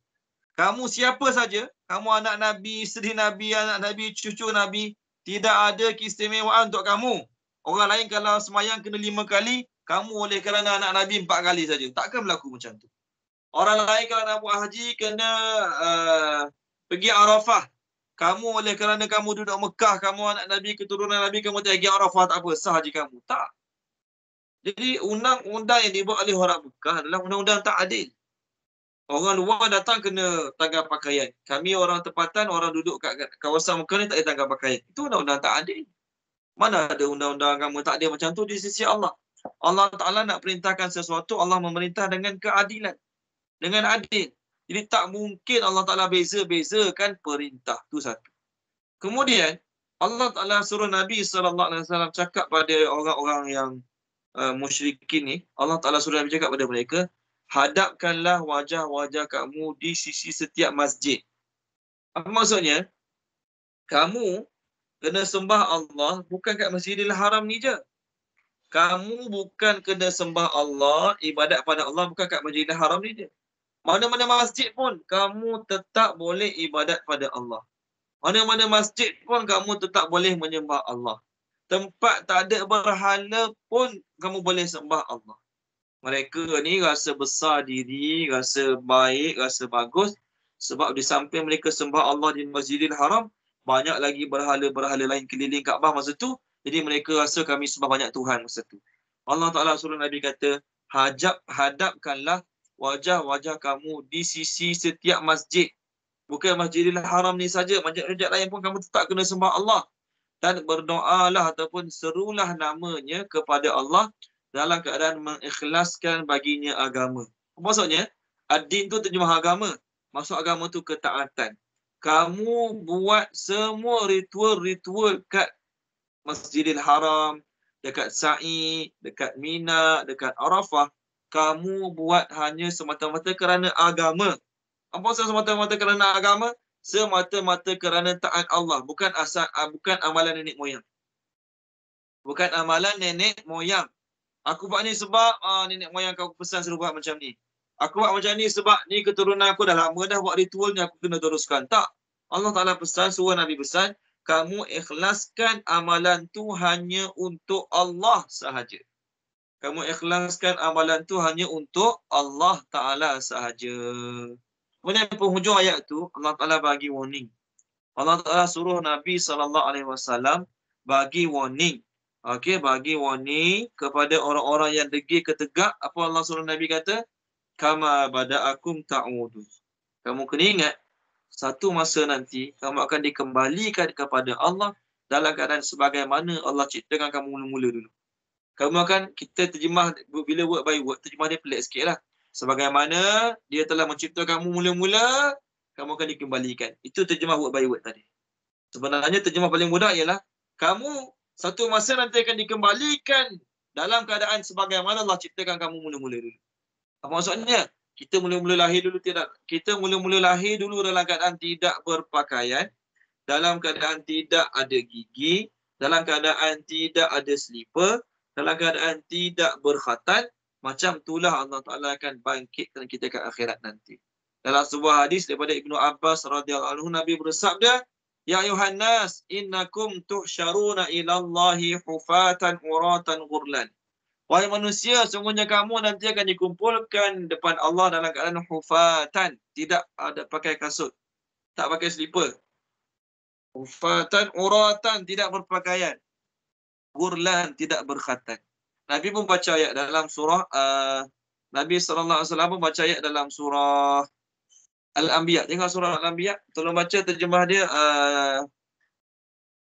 Kamu siapa saja, kamu anak Nabi, isteri Nabi, anak Nabi, cucu Nabi, tidak ada keistimewaan untuk kamu. Orang lain kalau semayang kena 5 kali, kamu oleh kerana anak Nabi 4 kali saja. Takkan berlaku macam tu. Orang lain kalau nak buat haji kena pergi Arafah. Kamu oleh kerana kamu duduk Mekah, kamu anak Nabi, keturunan Nabi, kamu tak pergi Arafah, tak apa, sah haji kamu. Tak. Jadi undang-undang yang dibuat oleh orang Mekah adalah undang-undang tak adil. Orang luar datang kena tanggal pakaian. Kami orang tempatan, orang duduk kat kawasan Mekah ni tak ada tanggal pakaian. Itu undang-undang tak adil. Mana ada undang-undang agama tak ada macam tu di sisi Allah. Allah Ta'ala nak perintahkan sesuatu, Allah memerintah dengan keadilan. Dengan adil. Jadi tak mungkin Allah Ta'ala beza-bezakan perintah. Tu satu. Kemudian, Allah Ta'ala suruh Nabi SAW cakap pada orang-orang yang musyrikin ni. Allah Ta'ala suruh Nabi cakap pada mereka, hadapkanlah wajah-wajah kamu di sisi setiap masjid. Apa maksudnya? Kamu kena sembah Allah bukan kat Masjidil Haram ni je. Kamu bukan kena sembah Allah, ibadat pada Allah bukan kat Masjidil Haram ni je. Mana-mana masjid pun kamu tetap boleh ibadat pada Allah. Mana-mana masjid pun kamu tetap boleh menyembah Allah. Tempat tak ada berhala pun kamu boleh sembah Allah. Mereka ni rasa besar diri, rasa baik, rasa bagus. Sebab di samping mereka sembah Allah di Masjidil Haram, banyak lagi berhala-berhala lain keliling Kaabah masa tu. Jadi mereka rasa kami sembah banyak Tuhan masa tu. Allah Ta'ala suruh Nabi kata, hadapkanlah wajah-wajah kamu di sisi setiap masjid. Bukan Masjidil Haram ni saja, masjid-masjid lain pun kamu tetap kena sembah Allah. Dan berdoalah ataupun serulah namanya kepada Allah dalam keadaan mengikhlaskan baginya agama. Apa maksudnya? Ad-din tu terjemah agama. Maksud agama tu ketaatan. Kamu buat semua ritual-ritual kat Masjidil Haram, dekat Sa'i, dekat Mina, dekat Arafah. Kamu buat hanya semata-mata kerana agama. Apa maksud semata-mata kerana agama? Semata-mata kerana taat Allah. Bukan amalan nenek moyang. Bukan amalan nenek moyang. Aku buat ni sebab nenek moyang kau pesan suruh buat macam ni. Aku buat macam ni sebab ni keturunan aku dah lama dah buat ritualnya, aku kena teruskan. Tak. Allah Ta'ala pesan, suruh Nabi pesan, kamu ikhlaskan amalan tu hanya untuk Allah sahaja. Kamu ikhlaskan amalan tu hanya untuk Allah Ta'ala sahaja. Kemudian penghujung ayat tu, Allah Ta'ala bagi warning. Allah Ta'ala suruh Nabi SAW bagi warning. Okey, bagi warning kepada orang-orang yang degil ketegak. Apa Allah suruh Nabi kata? Kama bada'akum ta'udun. Kamu kena ingat, satu masa nanti, kamu akan dikembalikan kepada Allah dalam keadaan sebagaimana Allah ciptakan kamu mula-mula dulu. Kamu akan, kita terjemah, bila word by word, terjemah dia pelik sikit lah. Sebagaimana dia telah mencipta kamu mula-mula, kamu akan dikembalikan. Itu terjemah word by word tadi. Sebenarnya terjemah paling mudah ialah, kamu satu masa nanti akan dikembalikan dalam keadaan sebagaimana Allah ciptakan kamu mula-mula dulu. Apa maksudnya? Kita mula-mula lahir dulu dalam keadaan tidak berpakaian, dalam keadaan tidak ada gigi, dalam keadaan tidak ada selipar, dalam keadaan tidak berkhatan. Macam itulah Allah Ta'ala akan bangkitkan kita ke akhirat nanti. Dalam sebuah hadis daripada Ibnu Abbas radhiyallahu anhu, Nabi bersabda, Ya Yuhannas, innakum tuhsyaruna ilallahi hufatan uratan ghurlan. Wahai manusia, sungguhnya kamu nanti akan dikumpulkan depan Allah dalam keadaan hufatan. Tidak ada pakai kasut. Tak pakai selipar. Hufatan uratan, tidak berpakaian. Ghurlan, tidak berkhatan. Nabi pun baca ayat dalam surah, Nabi SAW pun baca ayat dalam surah Al-Anbiya. Tengok surah Al-Anbiya. Tolong baca terjemah dia.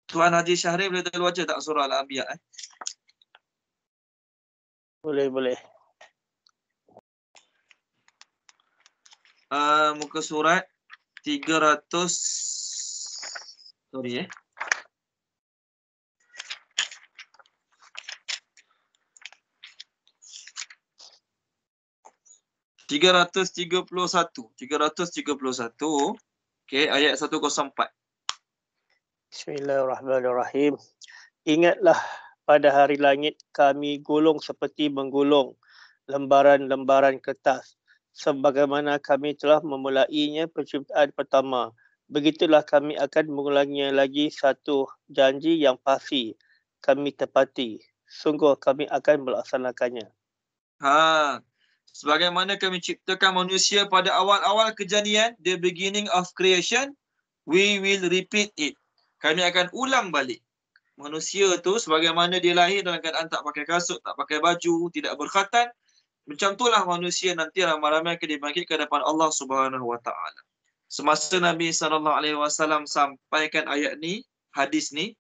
Tuan Haji Syahrir boleh tolong baca tak surah Al-Anbiya? Boleh. Muka surat 300. Sorry 331. Okey, ayat 104. Bismillahirrahmanirrahim. Ingatlah pada hari langit kami gulung seperti menggulung lembaran-lembaran kertas. Sebagaimana kami telah memulainya penciptaan pertama. Begitulah kami akan mengulanginya lagi, satu janji yang pasti kami tepati. Sungguh kami akan melaksanakannya. Sebagaimana kami ciptakan manusia pada awal-awal kejadian, the beginning of creation, we will repeat it. Kami akan ulang balik. Manusia tu sebagaimana dia lahir dalam keadaan tak pakai kasut, tak pakai baju, tidak berkhatan. Macam itulah manusia nanti ramai-ramai akan dibangkitkan ke depan Allah Subhanahu Wa Taala. Semasa Nabi SAW sampaikan ayat ni, hadis ni,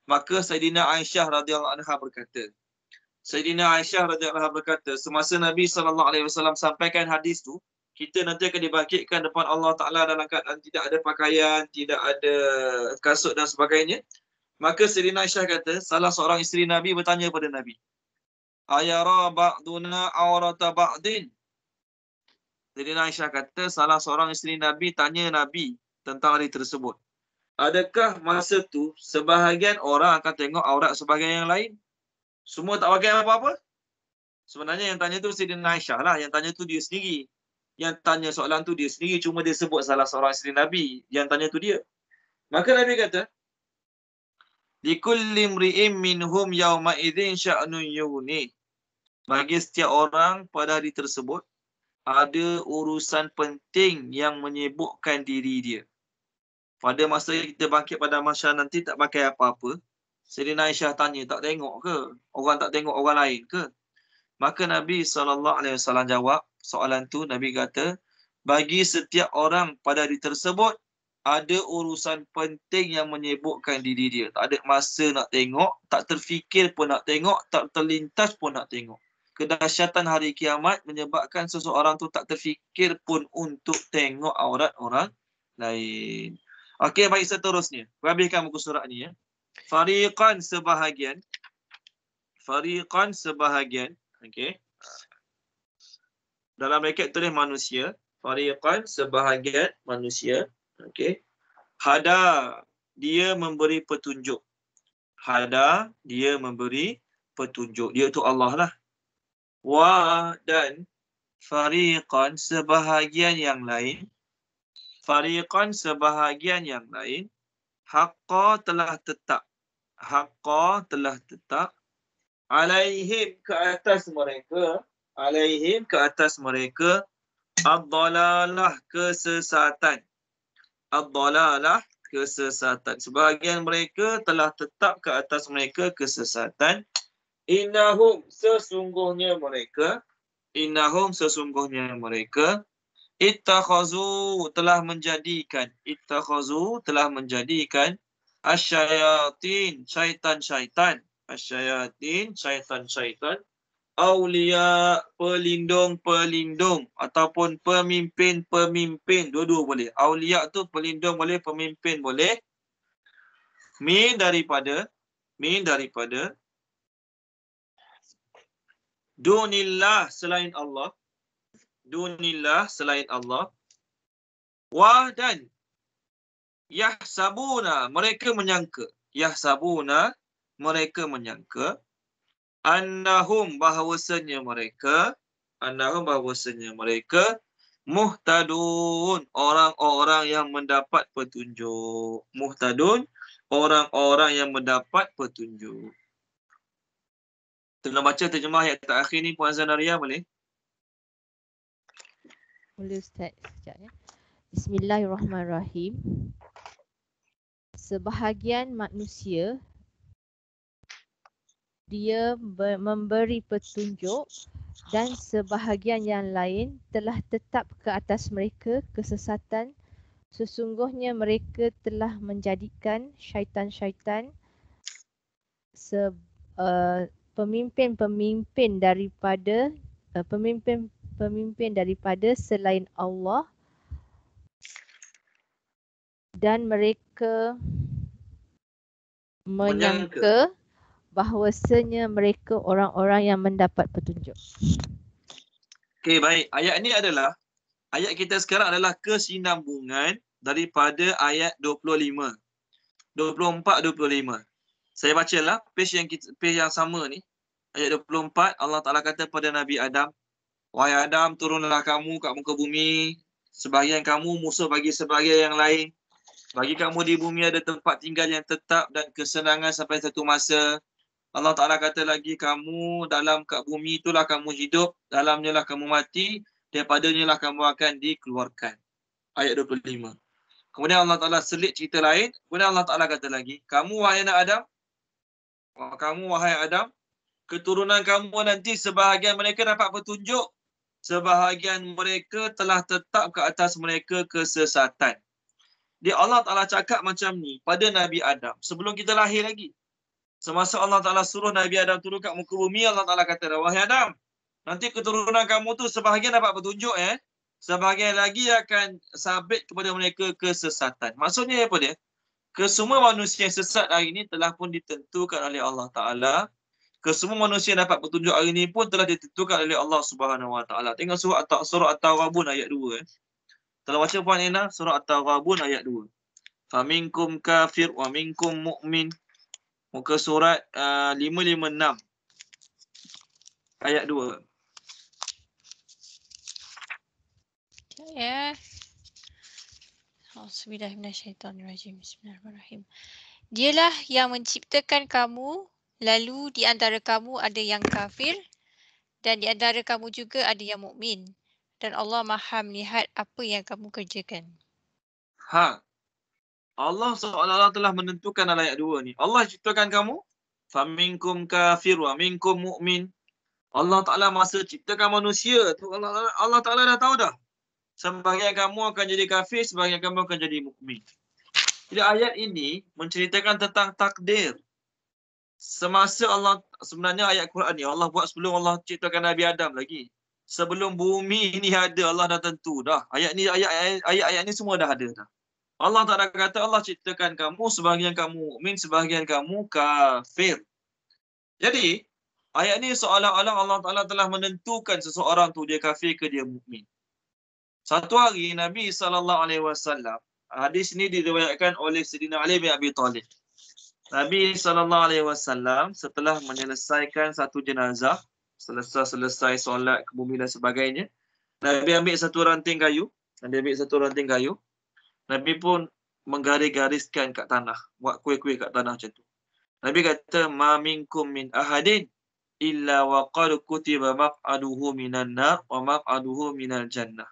Maka Sayyidina Aisyah radhiyallahu anha berkata, Sayyidina Aisyah radhiyallahu anha berkata, semasa Nabi SAW sampaikan hadis tu, kita nanti akan dibangkitkan depan Allah Ta'ala dalam keadaan tidak ada pakaian, tidak ada kasut dan sebagainya. Maka Sayyidina Aisyah kata, salah seorang isteri Nabi bertanya pada Nabi, ayara ba'duna awrata ba'din. Sayyidina Aisyah kata, salah seorang isteri Nabi tanya Nabi tentang hari tersebut. Adakah masa tu sebahagian orang akan tengok aurat sebahagian yang lain? Semua tak pakai apa-apa? Sebenarnya yang tanya tu Sayyidina Aisyah lah. Yang tanya tu dia sendiri. Yang tanya soalan tu dia sendiri. Cuma dia sebut salah seorang isteri Nabi. Yang tanya tu dia. Maka Nabi kata, likulli mri'im minhum yawma idzin sya'nun yughni. Bagi setiap orang pada hari tersebut, ada urusan penting yang menyibukkan diri dia. Pada masa kita bangkit pada mahsyar nanti tak pakai apa-apa, Sayyidina Aisyah tanya, tak tengok ke? Orang tak tengok orang lain ke? Maka Nabi SAW jawab soalan tu. Nabi kata, bagi setiap orang pada hari tersebut, ada urusan penting yang menyibukkan diri dia. Tak ada masa nak tengok, tak terfikir pun nak tengok, tak terlintas pun nak tengok. Kedahsyatan hari kiamat menyebabkan seseorang tu tak terfikir pun untuk tengok aurat orang lain. Okey, baik, seterusnya. Habiskan muka surat ni ya. Fariqan sebahagian. Fariqan sebahagian. Okey. Dalam braket tulis manusia. Fariqan sebahagian manusia. Okey. Hada, dia memberi petunjuk. Hada, dia memberi petunjuk. Dia tu Allah lah. Wa, dan fariqan sebahagian yang lain. Fariqan sebahagian yang lain. Haqqa telah tetap. Haqqa telah tetap. Alaihim ke atas mereka. Alaihim ke atas mereka. Ad-dalalah kesesatan. Ad-dalalah kesesatan. Sebahagian mereka telah tetap ke atas mereka kesesatan. Innahum sesungguhnya mereka. Innahum sesungguhnya mereka. Ittakhazu telah menjadikan. Ittakhazu telah menjadikan. Asyayatin syaitan-syaitan. Asyayatin syaitan-syaitan. Awliya pelindung-pelindung. Ataupun pemimpin-pemimpin. Dua-dua boleh. Awliya tu pelindung boleh, pemimpin boleh. Min daripada dunillah selain Allah. Dunillah selain Allah. Wa dan yahsabuna mereka menyangka. Yahsabuna mereka menyangka. Annahum bahawasanya mereka. Annahum bahawasanya mereka. Muhtadun orang-orang yang mendapat petunjuk. Muhtadun orang-orang yang mendapat petunjuk. Tengah baca terjemah ayat terakhir ni Puan Zanaria boleh? Boleh Ustaz, sekejap ya. Bismillahirrahmanirrahim. Sebahagian manusia dia memberi petunjuk dan sebahagian yang lain telah tetap ke atas mereka kesesatan. Sesungguhnya mereka telah menjadikan syaitan-syaitan pemimpin-pemimpin daripada pemimpin daripada selain Allah, dan mereka menyangka bahawasanya mereka orang-orang yang mendapat petunjuk. Okey, baik. Ayat ni adalah, ayat kita sekarang adalah kesinambungan daripada ayat 25. 24-25. Saya bacalah page yang sama ni. Ayat 24, Allah Ta'ala kata pada Nabi Adam, wahai Adam, turunlah kamu kat muka bumi. Sebahagian kamu musuh bagi sebahagian yang lain. Bagi kamu di bumi ada tempat tinggal yang tetap dan kesenangan sampai satu masa. Allah Ta'ala kata lagi, kamu dalam kat bumi itulah kamu hidup, dalamnya lah kamu mati, daripadanya lah kamu akan dikeluarkan. Ayat 25. Kemudian Allah Ta'ala selit cerita lain. Kemudian Allah Ta'ala kata lagi, kamu wahai anak Adam, kamu wahai Adam, keturunan kamu nanti sebahagian mereka dapat petunjuk, sebahagian mereka telah tetap ke atas mereka kesesatan. Dia Allah Ta'ala cakap macam ni pada Nabi Adam sebelum kita lahir lagi. Semasa Allah Ta'ala suruh Nabi Adam turun kat muka bumi, Allah Ta'ala kata, wahai Adam, nanti keturunan kamu tu sebahagian dapat petunjuk, sebahagian lagi akan sabit kepada mereka kesesatan. Maksudnya apa dia? Kesemua manusia yang sesat hari ini telah pun ditentukan oleh Allah Ta'ala. Kesemua manusia yang dapat petunjuk hari ini pun telah ditentukan oleh Allah Subhanahu Wa Ta'ala. Tengok surah At-Taghabun ayat 2. Kalau baca Puan Ena, surah At-Taghabun ayat 2. Faminkum kafir wa minkum mu'min. Muka surat 556 ayat 2. Ya. Auzubillahiminasyaitonirrajim. Bismillahirrahmanirrahim. Dialah yang menciptakan kamu, lalu di antara kamu ada yang kafir dan di antara kamu juga ada yang mukmin. Dan Allah Maha melihat apa yang kamu kerjakan. Allah seolah-olah telah menentukan dalam ayat 2 ni. Allah ciptakan kamu, faminkum kafir wa minkum mu'min. Allah Ta'ala masa ciptakan manusia tu, Allah Ta'ala dah tahu dah. Sebahagian kamu akan jadi kafir, sebahagian kamu akan jadi mukmin. Jadi ayat ini menceritakan tentang takdir. Semasa Allah, sebenarnya ayat Quran ni Allah buat sebelum Allah ciptakan Nabi Adam lagi. Sebelum bumi ni ada, Allah dah tentu dah. Ayat ni semua dah ada dah. Allah Ta'ala kata Allah ciptakan kamu, sebahagian kamu mukmin, sebahagian kamu kafir. Jadi, ayat ni seolah-olah Allah Ta'ala telah menentukan seseorang tu dia kafir ke dia mukmin. Satu hari Nabi SAW, hadis ini diriwayatkan oleh Sayyidina Ali bin Abi Talib. Nabi SAW setelah menyelesaikan satu jenazah, selesai solat ke bumi dan sebagainya, Nabi ambil satu ranting kayu, Nabi pun menggaris-gariskan kat tanah, buat kuih-kuih kat tanah macam tu. Nabi kata, ma minkum min ahadin illa wa qad kutiba maq'aduhu minan nar wa maq'aduhu minal jannah.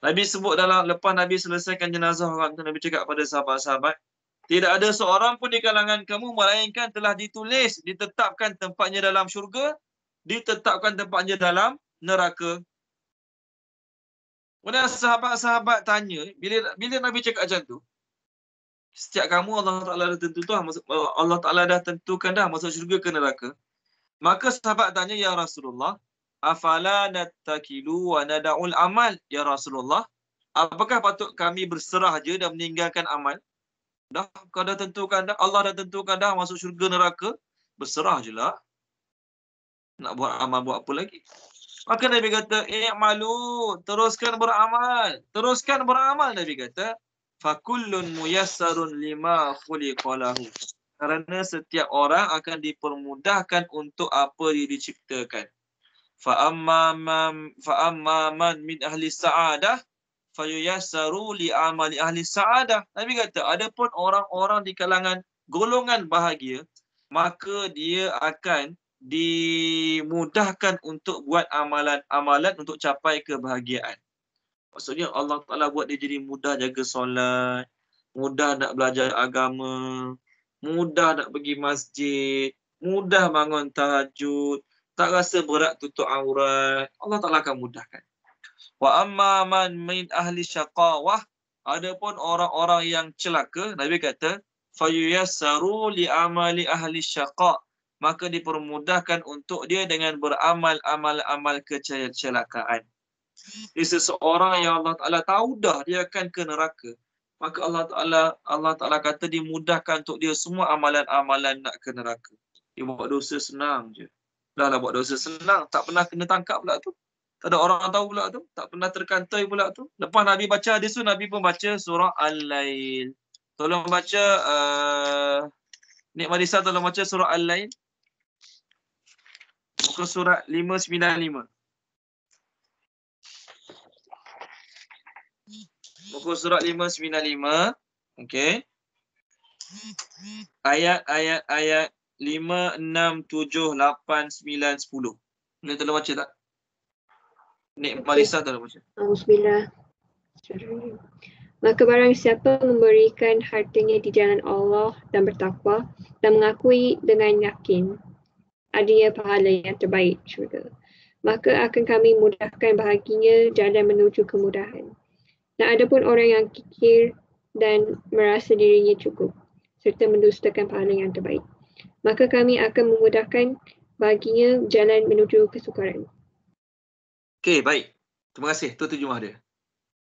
Nabi sebut lepas Nabi selesaikan jenazah orang tu, Nabi cakap pada sahabat-sahabat, tidak ada seorang pun di kalangan kamu melainkan telah ditulis, ditetapkan tempatnya dalam syurga, ditetapkan tempatnya dalam neraka. Kemudian sahabat-sahabat tanya, bila Nabi cakap macam tu, setiap kamu Allah Ta'ala dah tentu dah, Allah Ta'ala dah tentukan dah masuk syurga ke neraka. Maka sahabat tanya, ya Rasulullah, afala nattakilu wa nada'ul amal, ya Rasulullah, apakah patut kami berserah je dan meninggalkan amal? Dah, kau dah tentukan dah, Allah dah tentukan dah masuk syurga neraka, berserah je lah. Nak buat amal buat apa lagi? Maka Nabi kata, i'malu, teruskan beramal. Teruskan beramal, Nabi kata. Fakullun muyassarun lima khuliqalahu. Kerana setiap orang akan dipermudahkan untuk apa yang diciptakan. Fa'amma man min ahli sa'adah, fayuyassaru li'amali ahli sa'adah. Nabi kata, adapun orang-orang di kalangan golongan bahagia, maka dia akan dimudahkan untuk buat amalan-amalan untuk capai kebahagiaan. Maksudnya Allah Ta'ala buat dia jadi mudah jaga solat, mudah nak belajar agama, mudah nak pergi masjid, mudah bangun tahajud, tak rasa berat tutup aurat. Allah Ta'ala akan mudahkan. Wa amma man min ahli syaqawah, adapun orang-orang yang celaka, Nabi kata, fayuyassaru li amali ahli syaqa, maka dipermudahkan untuk dia dengan beramal amal-amal kecelakaan. Jadi seseorang yang Allah Ta'ala tahu dah dia akan ke neraka, maka Allah Ta'ala kata dimudahkan untuk dia semua amalan-amalan nak ke neraka. Dia buat dosa senang je. Dah lah buat dosa senang, tak pernah kena tangkap pula tu. Tak ada orang tahu pula tu, tak pernah terkantai pula tu. Lepas Nabi baca hadis tu, Nabi pun baca surah Al-Lail. Tolong baca Nik Marisa, tolong baca surah Al-Lail. Muka surat 595. Muka surat 595. Okey. Ayat 5, 6, 7, 8, 9, 10. Boleh tolong baca tak? Nik Marisa tolong baca. Bismillah. Maka barang siapa memberikan hartanya di jalan Allah dan bertakwa dan mengakui dengan yakin adanya pahala yang terbaik syurga, maka akan kami mudahkan bahaginya jalan menuju kemudahan. Dan ada pun orang yang kikir dan merasa dirinya cukup serta mendustakan pahala yang terbaik, maka kami akan memudahkan baginya jalan menuju kesukaran. Okey, baik. Terima kasih. Tu terjemah dia.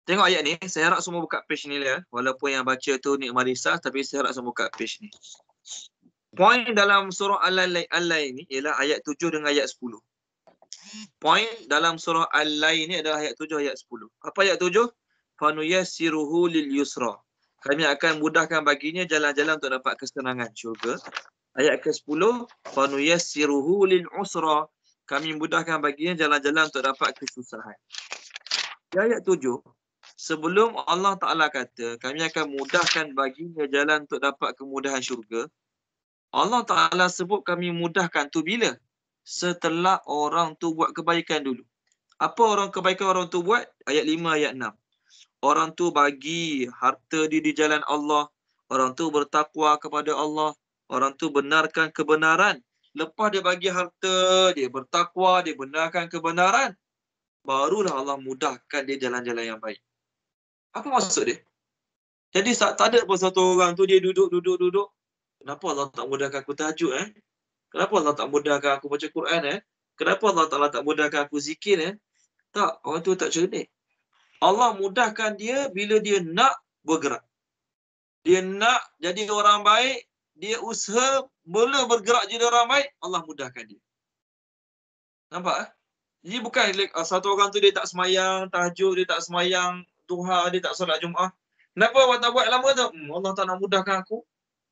Tengok ayat ni. Saya harap semua buka page ni lah. Walaupun yang baca tu Nik Marisa, tapi saya harap semua buka page ni. Poin dalam surah Al-Lail ni ialah ayat 7 dengan ayat 10. Poin dalam surah Al-Lail ni adalah ayat 7, ayat 10. Apa ayat 7? Fanuyassiruhu lil yusra. Kami akan mudahkan baginya jalan-jalan untuk dapat kesenangan syurga. Ayat ke-10, fanuyassiruhu lil usra. Kami mudahkan baginya jalan-jalan untuk dapat kesusahan. Di ayat 7, sebelum Allah Ta'ala kata, kami akan mudahkan baginya jalan untuk dapat kemudahan syurga, Allah Ta'ala sebut kami mudahkan tu bila? Setelah orang tu buat kebaikan dulu. Apa kebaikan orang tu buat? Ayat 5, ayat 6. Orang tu bagi harta dia di jalan Allah. Orang tu bertakwa kepada Allah. Orang tu benarkan kebenaran. Lepas dia bagi harta, dia bertakwa, dia benarkan kebenaran, barulah Allah mudahkan dia jalan-jalan yang baik. Apa maksud dia? Jadi tak ada pun satu orang tu dia duduk. Kenapa Allah tak mudahkan aku tahajud Kenapa Allah tak mudahkan aku baca Quran Kenapa Allah Ta'ala tak mudahkan aku zikir Tak, orang tu tak cerdik. Allah mudahkan dia bila dia nak bergerak. Dia nak jadi orang baik, dia usaha mula bergerak jadi orang baik, Allah mudahkan dia. Nampak? Jadi bukan satu orang tu dia tak semayang tahajud, dia tak semayang duha, dia tak solat Jumaat. Kenapa awak tak buat lama tu? Allah tak nak mudahkan aku.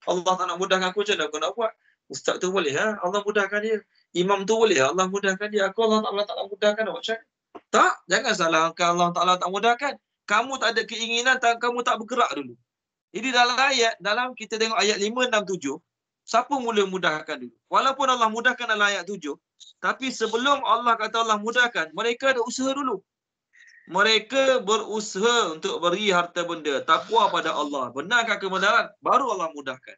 Allah tak nak mudahkan aku, macam mana aku nak buat? Ustaz tu boleh Allah mudahkan dia. Imam tu boleh Allah mudahkan dia. Aku Allah Ta'ala tak nak mudahkan awak, macam mana? Tak, jangan salahkan Allah Ta'ala tak mudahkan. Kamu tak ada keinginan, kamu tak bergerak dulu. Jadi dalam kita tengok ayat 5, 6, 7, siapa mula mudahkan dulu? Walaupun Allah mudahkan dalam ayat 7, tapi sebelum Allah kata Allah mudahkan, mereka ada usaha dulu. Mereka berusaha untuk beri harta benda, takwa pada Allah, benarkan kebenaran, baru Allah mudahkan.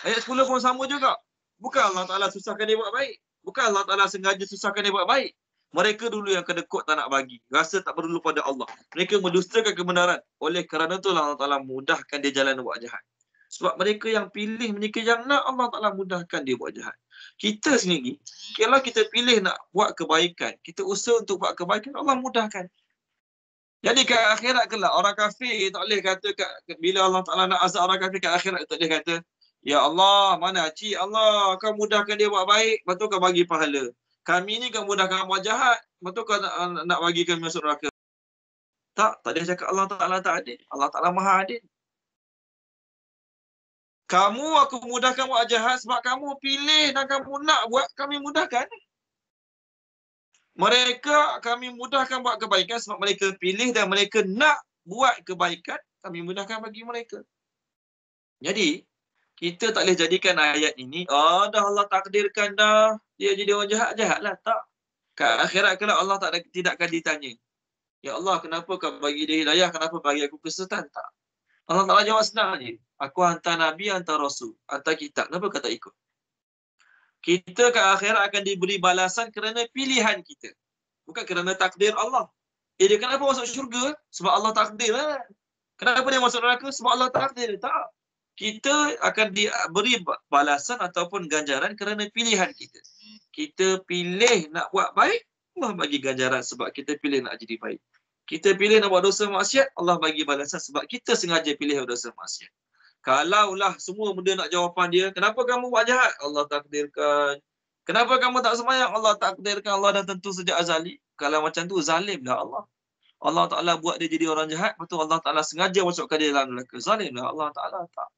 Ayat 10 pun sama juga. Bukan Allah Ta'ala susahkan dia buat baik. Bukan Allah Ta'ala sengaja susahkan dia buat baik. Mereka dulu yang kedekut tak nak bagi. Rasa tak perlu pada Allah. Mereka mendustakan kebenaran. Oleh kerana itulah Allah Ta'ala mudahkan dia jalan buat jahat. Sebab mereka yang pilih, mereka yang nak, Allah Ta'ala mudahkan dia buat jahat. Kita sendiri, kalau kita pilih nak buat kebaikan, kita usaha untuk buat kebaikan, Allah mudahkan. Jadi kat akhirat kelak, orang kafir tak boleh kata, bila Allah Ta'ala nak azab orang kafir kat akhirat, tak boleh kata, ya Allah, mana cik Allah, kau mudahkan dia buat baik, betul kau bagi pahala. Kami ni kau mudahkan buat jahat, betul kau nak bagi kami masuk neraka. Tak boleh cakap Allah Ta'ala tak adil. Allah Ta'ala maha adil. Kamu aku mudahkan buat jahat sebab kamu pilih dan kamu nak buat, kami mudahkan. Mereka kami mudahkan buat kebaikan sebab mereka pilih dan mereka nak buat kebaikan, kami mudahkan bagi mereka. Jadi, kita tak boleh jadikan ayat ini, dah Allah takdirkan dah, dia jadi orang jahat-jahatlah. Tak. Kat akhirat kelak Allah tidak akan ditanya. Ya Allah, kenapa kau bagi dia hidayah, kenapa bagi aku kesetan? Tak. Allah Ta'ala jawab senang je. Aku hantar Nabi, hantar Rasul, hantar kitab. Kenapa kau tak ikut? Kita kat akhirat akan diberi balasan kerana pilihan kita. Bukan kerana takdir Allah. Dia kenapa masuk syurga? Sebab Allah takdir. Kenapa dia masuk neraka? Sebab Allah takdir. Tak. Kita akan diberi balasan ataupun ganjaran kerana pilihan kita. Kita pilih nak buat baik, Allah bagi ganjaran sebab kita pilih nak jadi baik. Kita pilih nak buat dosa maksiat, Allah bagi balasan sebab kita sengaja pilih dosa maksiat. Kalaulah semua benda nak jawapan dia, kenapa kamu buat jahat? Allah takdirkan. Kenapa kamu tak sembahyang? Allah takdirkan. Allah dah tentu sejak azali. Kalau macam tu, zalimlah Allah. Allah Ta'ala buat dia jadi orang jahat, betul Allah Ta'ala sengaja masukkan dia dalam neraka. Zalimlah Allah Ta'ala. Tak.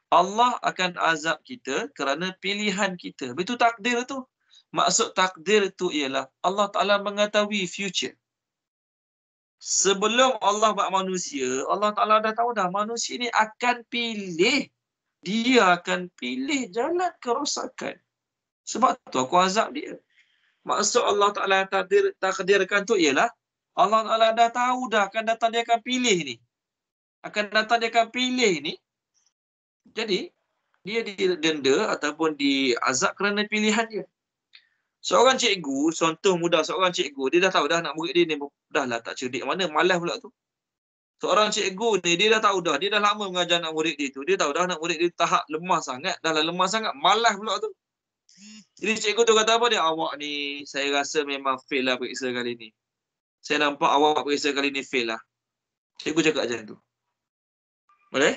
Allah akan azab kita kerana pilihan kita. Itu takdir tu. Maksud takdir tu ialah Allah Ta'ala mengetahui future. Sebelum Allah buat manusia, Allah Ta'ala dah tahu dah manusia ni akan pilih. Dia akan pilih jalan kerosakan. Sebab tu aku azab dia. Maksud Allah Ta'ala takdirkan tu ialah Allah Ta'ala dah tahu dah akan datang dia akan pilih ni. Akan datang dia akan pilih ni. Jadi, dia didenda ataupun diazab kerana pilihan dia. Seorang cikgu, contoh mudah seorang cikgu, dia dah tahu dah nak murid dia ni dah lah tak cerdik mana, malas pula tu. Seorang cikgu ni, dia dah tahu dah. Dia dah lama mengajar anak murid dia tu. Dia tahu dah anak murid dia tahap lemah sangat. Dah lah lemah sangat. Malas pula tu. Jadi cikgu tu kata apa dia? Awak ni, saya rasa memang fail lah periksa kali ni. Saya nampak awak periksa kali ni fail lah. Cikgu cakap macam tu. Boleh?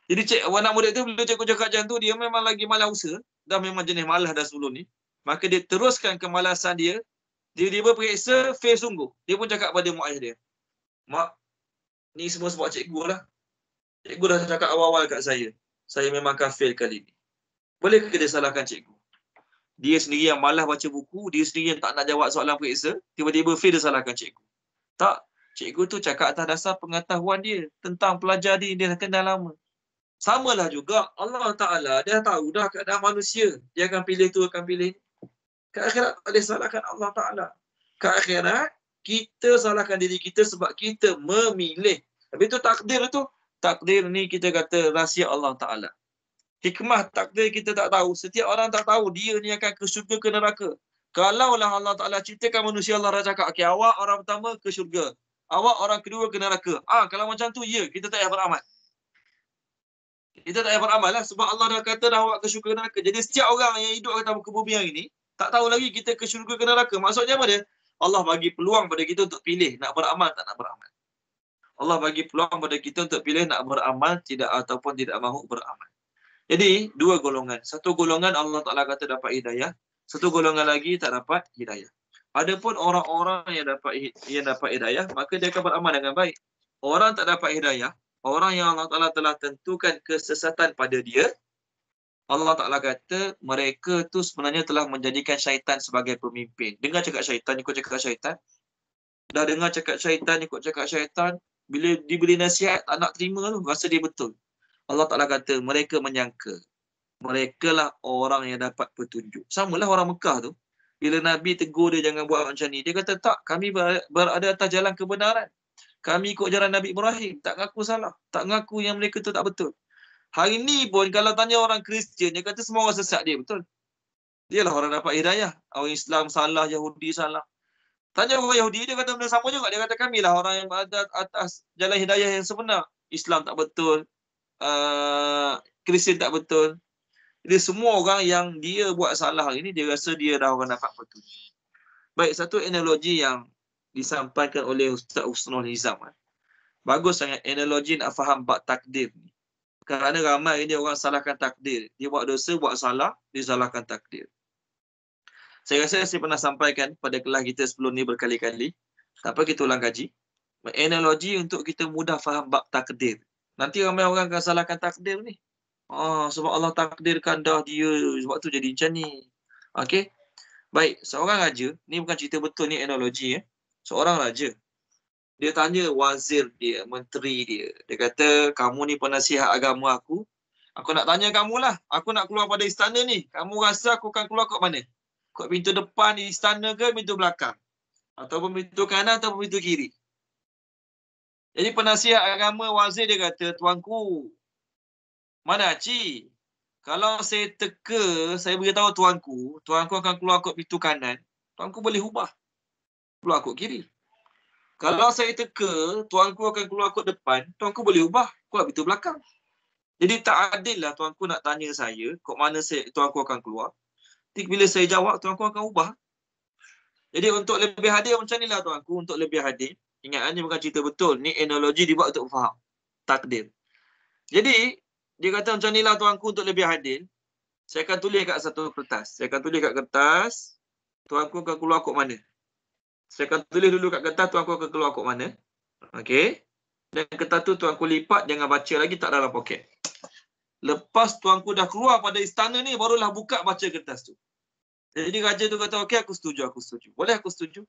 Jadi anak murid tu, bila cikgu cakap macam tu, dia memang lagi malas usaha. Dah memang jenis malas dah sebelum ni. Maka dia teruskan kemalasan dia. Dia periksa, fail sungguh. Dia pun cakap pada mak ayah dia. Mak, ni semua sebab cikgu lah. Cikgu dah cakap awal-awal kat saya. Saya memang akan fail kali ni. Boleh ke dia salahkan cikgu? Dia sendiri yang malas baca buku, dia sendiri yang tak nak jawab soalan periksa, tiba-tiba fail dia salahkan cikgu. Tak. Cikgu tu cakap atas dasar pengetahuan dia tentang pelajar dia dah kenal lama. Samalah juga Allah Ta'ala dia tahu dah keadaan manusia. Dia akan pilih tu, akan pilih. Ke akhirat tak boleh salahkan Allah Ta'ala. Ke akhirat, kita salahkan diri kita sebab kita memilih. Tapi tu takdir tu. Takdir ni kita kata rahsia Allah Ta'ala. Hikmah takdir kita tak tahu. Setiap orang tak tahu dia ni akan ke syurga ke neraka. Kalaulah Allah Ta'ala ciptakan manusia, Allah dah cakap, okay, awak orang pertama ke syurga. Awak orang kedua ke neraka. Kalau macam tu, ya, kita tak payah beramal. Kita tak payah beramal lah. Sebab Allah dah kata dah awak ke syurga ke neraka. Jadi setiap orang yang hidup atas muka bumi hari ni, tak tahu lagi kita ke syurga ke neraka. Maksudnya apa dia? Allah bagi peluang pada kita untuk pilih nak beramal tak nak beramal. Allah bagi peluang pada kita untuk pilih nak beramal tidak ataupun tidak mahu beramal. Jadi, dua golongan. Satu golongan Allah Ta'ala kata dapat hidayah. Satu golongan lagi tak dapat hidayah. Adapun orang-orang yang dapat hidayah, maka dia akan beramal dengan baik. Orang tak dapat hidayah, orang yang Allah Ta'ala telah tentukan kesesatan pada dia, Allah Ta'ala kata mereka tu sebenarnya telah menjadikan syaitan sebagai pemimpin. Dengar cakap syaitan, ikut cakap syaitan. Dah dengar cakap syaitan, ikut cakap syaitan. Bila diberi nasihat, tak nak terima tu, rasa dia betul. Allah Ta'ala kata, mereka menyangka. Mereka lah orang yang dapat petunjuk. Samalah orang Mekah tu. Bila Nabi tegur dia jangan buat macam ni. Dia kata, tak, kami berada atas jalan kebenaran. Kami ikut jalan Nabi Ibrahim. Tak ngaku salah. Tak ngaku yang mereka tu tak betul. Hari ni pun kalau tanya orang Kristian, dia kata semua orang sesat dia. Betul. Dialah orang dapat hidayah. Orang Islam salah, Yahudi salah. Tanya orang Yahudi, dia kata benda sama juga. Dia kata kami lah orang yang berada atas jalan hidayah yang sebenar. Islam tak betul. Kristian tak betul. Jadi semua orang yang dia buat salah hari ni, dia rasa dia dah orang dapat petunjuk. Baik, satu analogi yang disampaikan oleh Ustaz Husnul Hizam. Bagus sangat analogi nak faham bab takdir ni. Kerana ramai ini orang salahkan takdir. Dia buat dosa, buat salah, dia salahkan takdir. Saya rasa saya pernah sampaikan pada kelas kita sebelum ni berkali-kali. Tak apa, kita ulang kaji. Analogi untuk kita mudah faham bab takdir. Nanti ramai orang akan salahkan takdir ni. Sebab Allah takdirkan dah dia, sebab tu jadi macam ni. Okey. Baik, seorang raja, ni bukan cerita betul, ni analogi. Seorang raja. Dia tanya wazir dia, menteri dia. Dia kata, kamu ni penasihat agama aku. Aku nak tanya kamu lah. Aku nak keluar pada istana ni. Kamu rasa aku akan keluar kat mana? Kat pintu depan istana ke pintu belakang? Ataupun pintu kanan ataupun pintu kiri? Jadi penasihat agama wazir dia kata, tuanku, mana Cik? Kalau saya teka, saya beritahu tuanku akan keluar kot pintu kanan, tuanku boleh ubah. Keluar kot kiri. Kalau saya teka, tuanku akan keluar kot depan, tuanku boleh ubah. Keluar pintu belakang. Jadi tak adil lah tuanku nak tanya saya, kot mana tuanku akan keluar. Jadi bila saya jawab, tuanku akan ubah. Jadi untuk lebih hadir macam ni lah tuanku, untuk lebih hadir. Ingat, ni bukan cerita betul. Ni analogi dibuat untuk faham. Takdir. Jadi, dia kata macam ni lah tuanku untuk lebih adil. Saya akan tulis kat satu kertas. Saya akan tulis kat kertas, tuanku akan keluar kot mana. Saya akan tulis dulu kat kertas, tuanku akan keluar kot mana. Okey. Dan kertas tu tuanku lipat, jangan baca lagi, tak dalam poket. Lepas tuanku dah keluar pada istana ni, barulah buka baca kertas tu. Jadi raja tu kata, okey, aku setuju. Boleh aku setuju?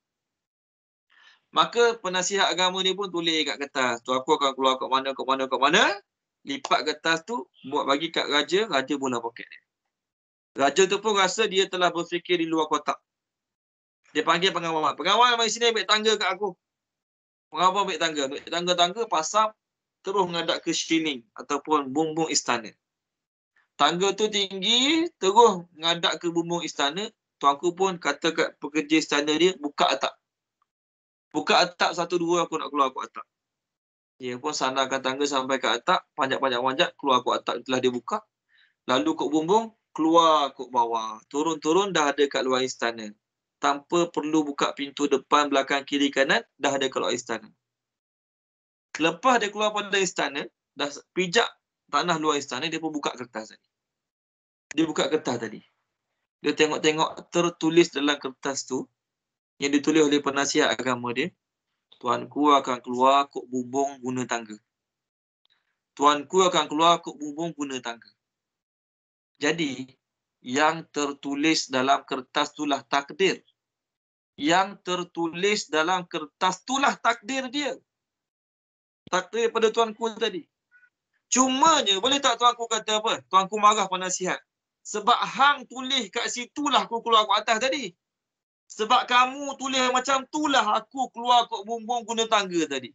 Maka penasihat agama ni pun tulis kat kertas. Tuanku akan keluar kat mana. Lipat kertas tu, buat bagi kat raja, raja bola poket dia. Raja tu pun rasa dia telah berfikir di luar kotak. Dia panggil pengawal. Pengawal mari sini ambil tangga kat aku. Pengawal ambil tangga, pasang, terus menghadap ke shilling ataupun bumbung istana. Tangga tu tinggi, terus menghadap ke bumbung istana. Tuanku pun kata kat pekerja istana dia, buka atap. Buka atap 1, 2, aku nak keluar aku atap. Dia pun sandarkan tangga sampai ke atap, panjat, keluar kot atap telah dia buka. Lalu kok bumbung, keluar kok bawah. Turun-turun dah ada kat luar istana. Tanpa perlu buka pintu depan, belakang, kiri, kanan, dah ada kat luar istana. Lepas dia keluar pada istana, dah pijak tanah luar istana, dia pun buka kertas tadi. Dia buka kertas tadi. Dia tengok-tengok tertulis dalam kertas tu, yang ditulis oleh penasihat agama dia, Tuanku akan keluar kok bumbung guna tangga. Tuanku akan keluar kok bumbung guna tangga. Jadi, yang tertulis dalam kertas itulah takdir. Yang tertulis dalam kertas itulah takdir dia. Takdir pada tuanku tadi. Cumanya, boleh tak tuanku kata apa? Tuanku marah penasihat. Sebab hang tulis kat situlah aku keluar kat atas tadi. Sebab kamu tulis macam itulah aku keluar kok bumbung guna tangga tadi.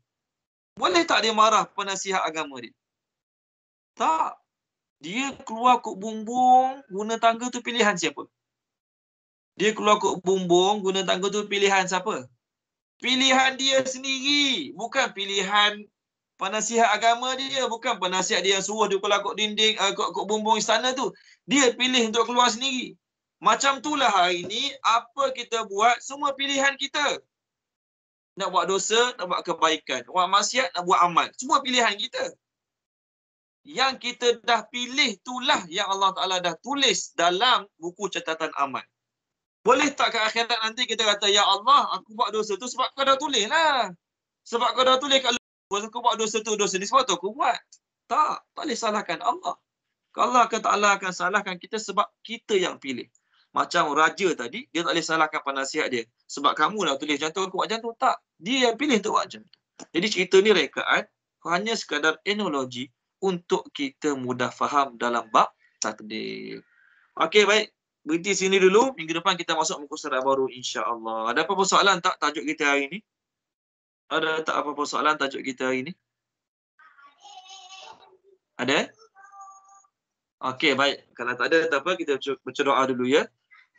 Boleh tak dia marah penasihat agama dia? Tak. Dia keluar kok bumbung guna tangga tu pilihan siapa? Dia keluar kok bumbung guna tangga tu pilihan siapa? Pilihan dia sendiri. Bukan pilihan penasihat agama dia. Bukan penasihat dia yang suruh dia keluar kok dinding, kok bumbung istana tu. Dia pilih untuk keluar sendiri. Macam itulah hari ni, apa kita buat, semua pilihan kita. Nak buat dosa, nak buat kebaikan. Buat maksiat, nak buat amal. Semua pilihan kita. Yang kita dah pilih itulah yang Allah Ta'ala dah tulis dalam buku catatan amal. Boleh tak ke akhirat nanti kita kata, Ya Allah, aku buat dosa tu sebab kau dah tulis lah. Sebab kau dah tulis kat luar, aku buat dosa tu, dosa ni sebab tu aku buat. Tak boleh salahkan Allah. Allah Ta'ala akan salahkan kita sebab kita yang pilih. Macam raja tadi, dia tak boleh salahkan penasihat dia. Sebab kamu lah tulis macam tu, aku buat macam tu. Tak. Dia yang pilih tu buat macam tu. Jadi cerita ni rekaan hanya sekadar analogi untuk kita mudah faham dalam bab takdir. Okey, baik. Berhenti sini dulu. Minggu depan kita masuk muka surat baru insya-Allah. Ada apa-apa soalan tak tajuk kita hari ni? Ada tak apa-apa soalan tajuk kita hari ni? Ada? Okey, baik. Kalau tak ada, tak apa. Kita baca doa dulu ya.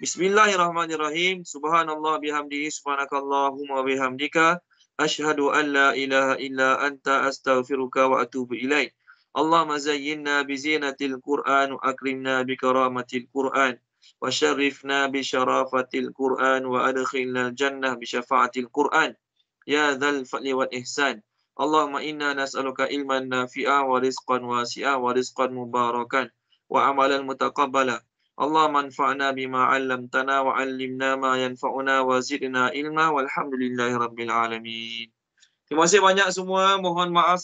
Bismillahirrahmanirrahim. Subhanallah bihamdihi. Subhanakallahumma bihamdika. Ashhadu an la ilaha illa anta astaghfiruka wa atubu ilaik. Allahumma zayyinna bizinatil Qur'an wa akrimna bikaramatil Qur'an. Wa syarifna bisyarafatil Qur'an wa adkhilna jannah bisyafaatil Qur'an. Ya dzal fadli wal ihsan. Allahumma inna nas'aluka ilman nafi'a wa rizqan wasi'a wa rizqan mubarakan wa amalan mutaqabbala. Allahumma anfa'na bima 'allamtana wa 'allimna ma yanfa'una wa zidna ilma walhamdulillahi rabbil alamin. Terima kasih banyak semua. Mohon maaf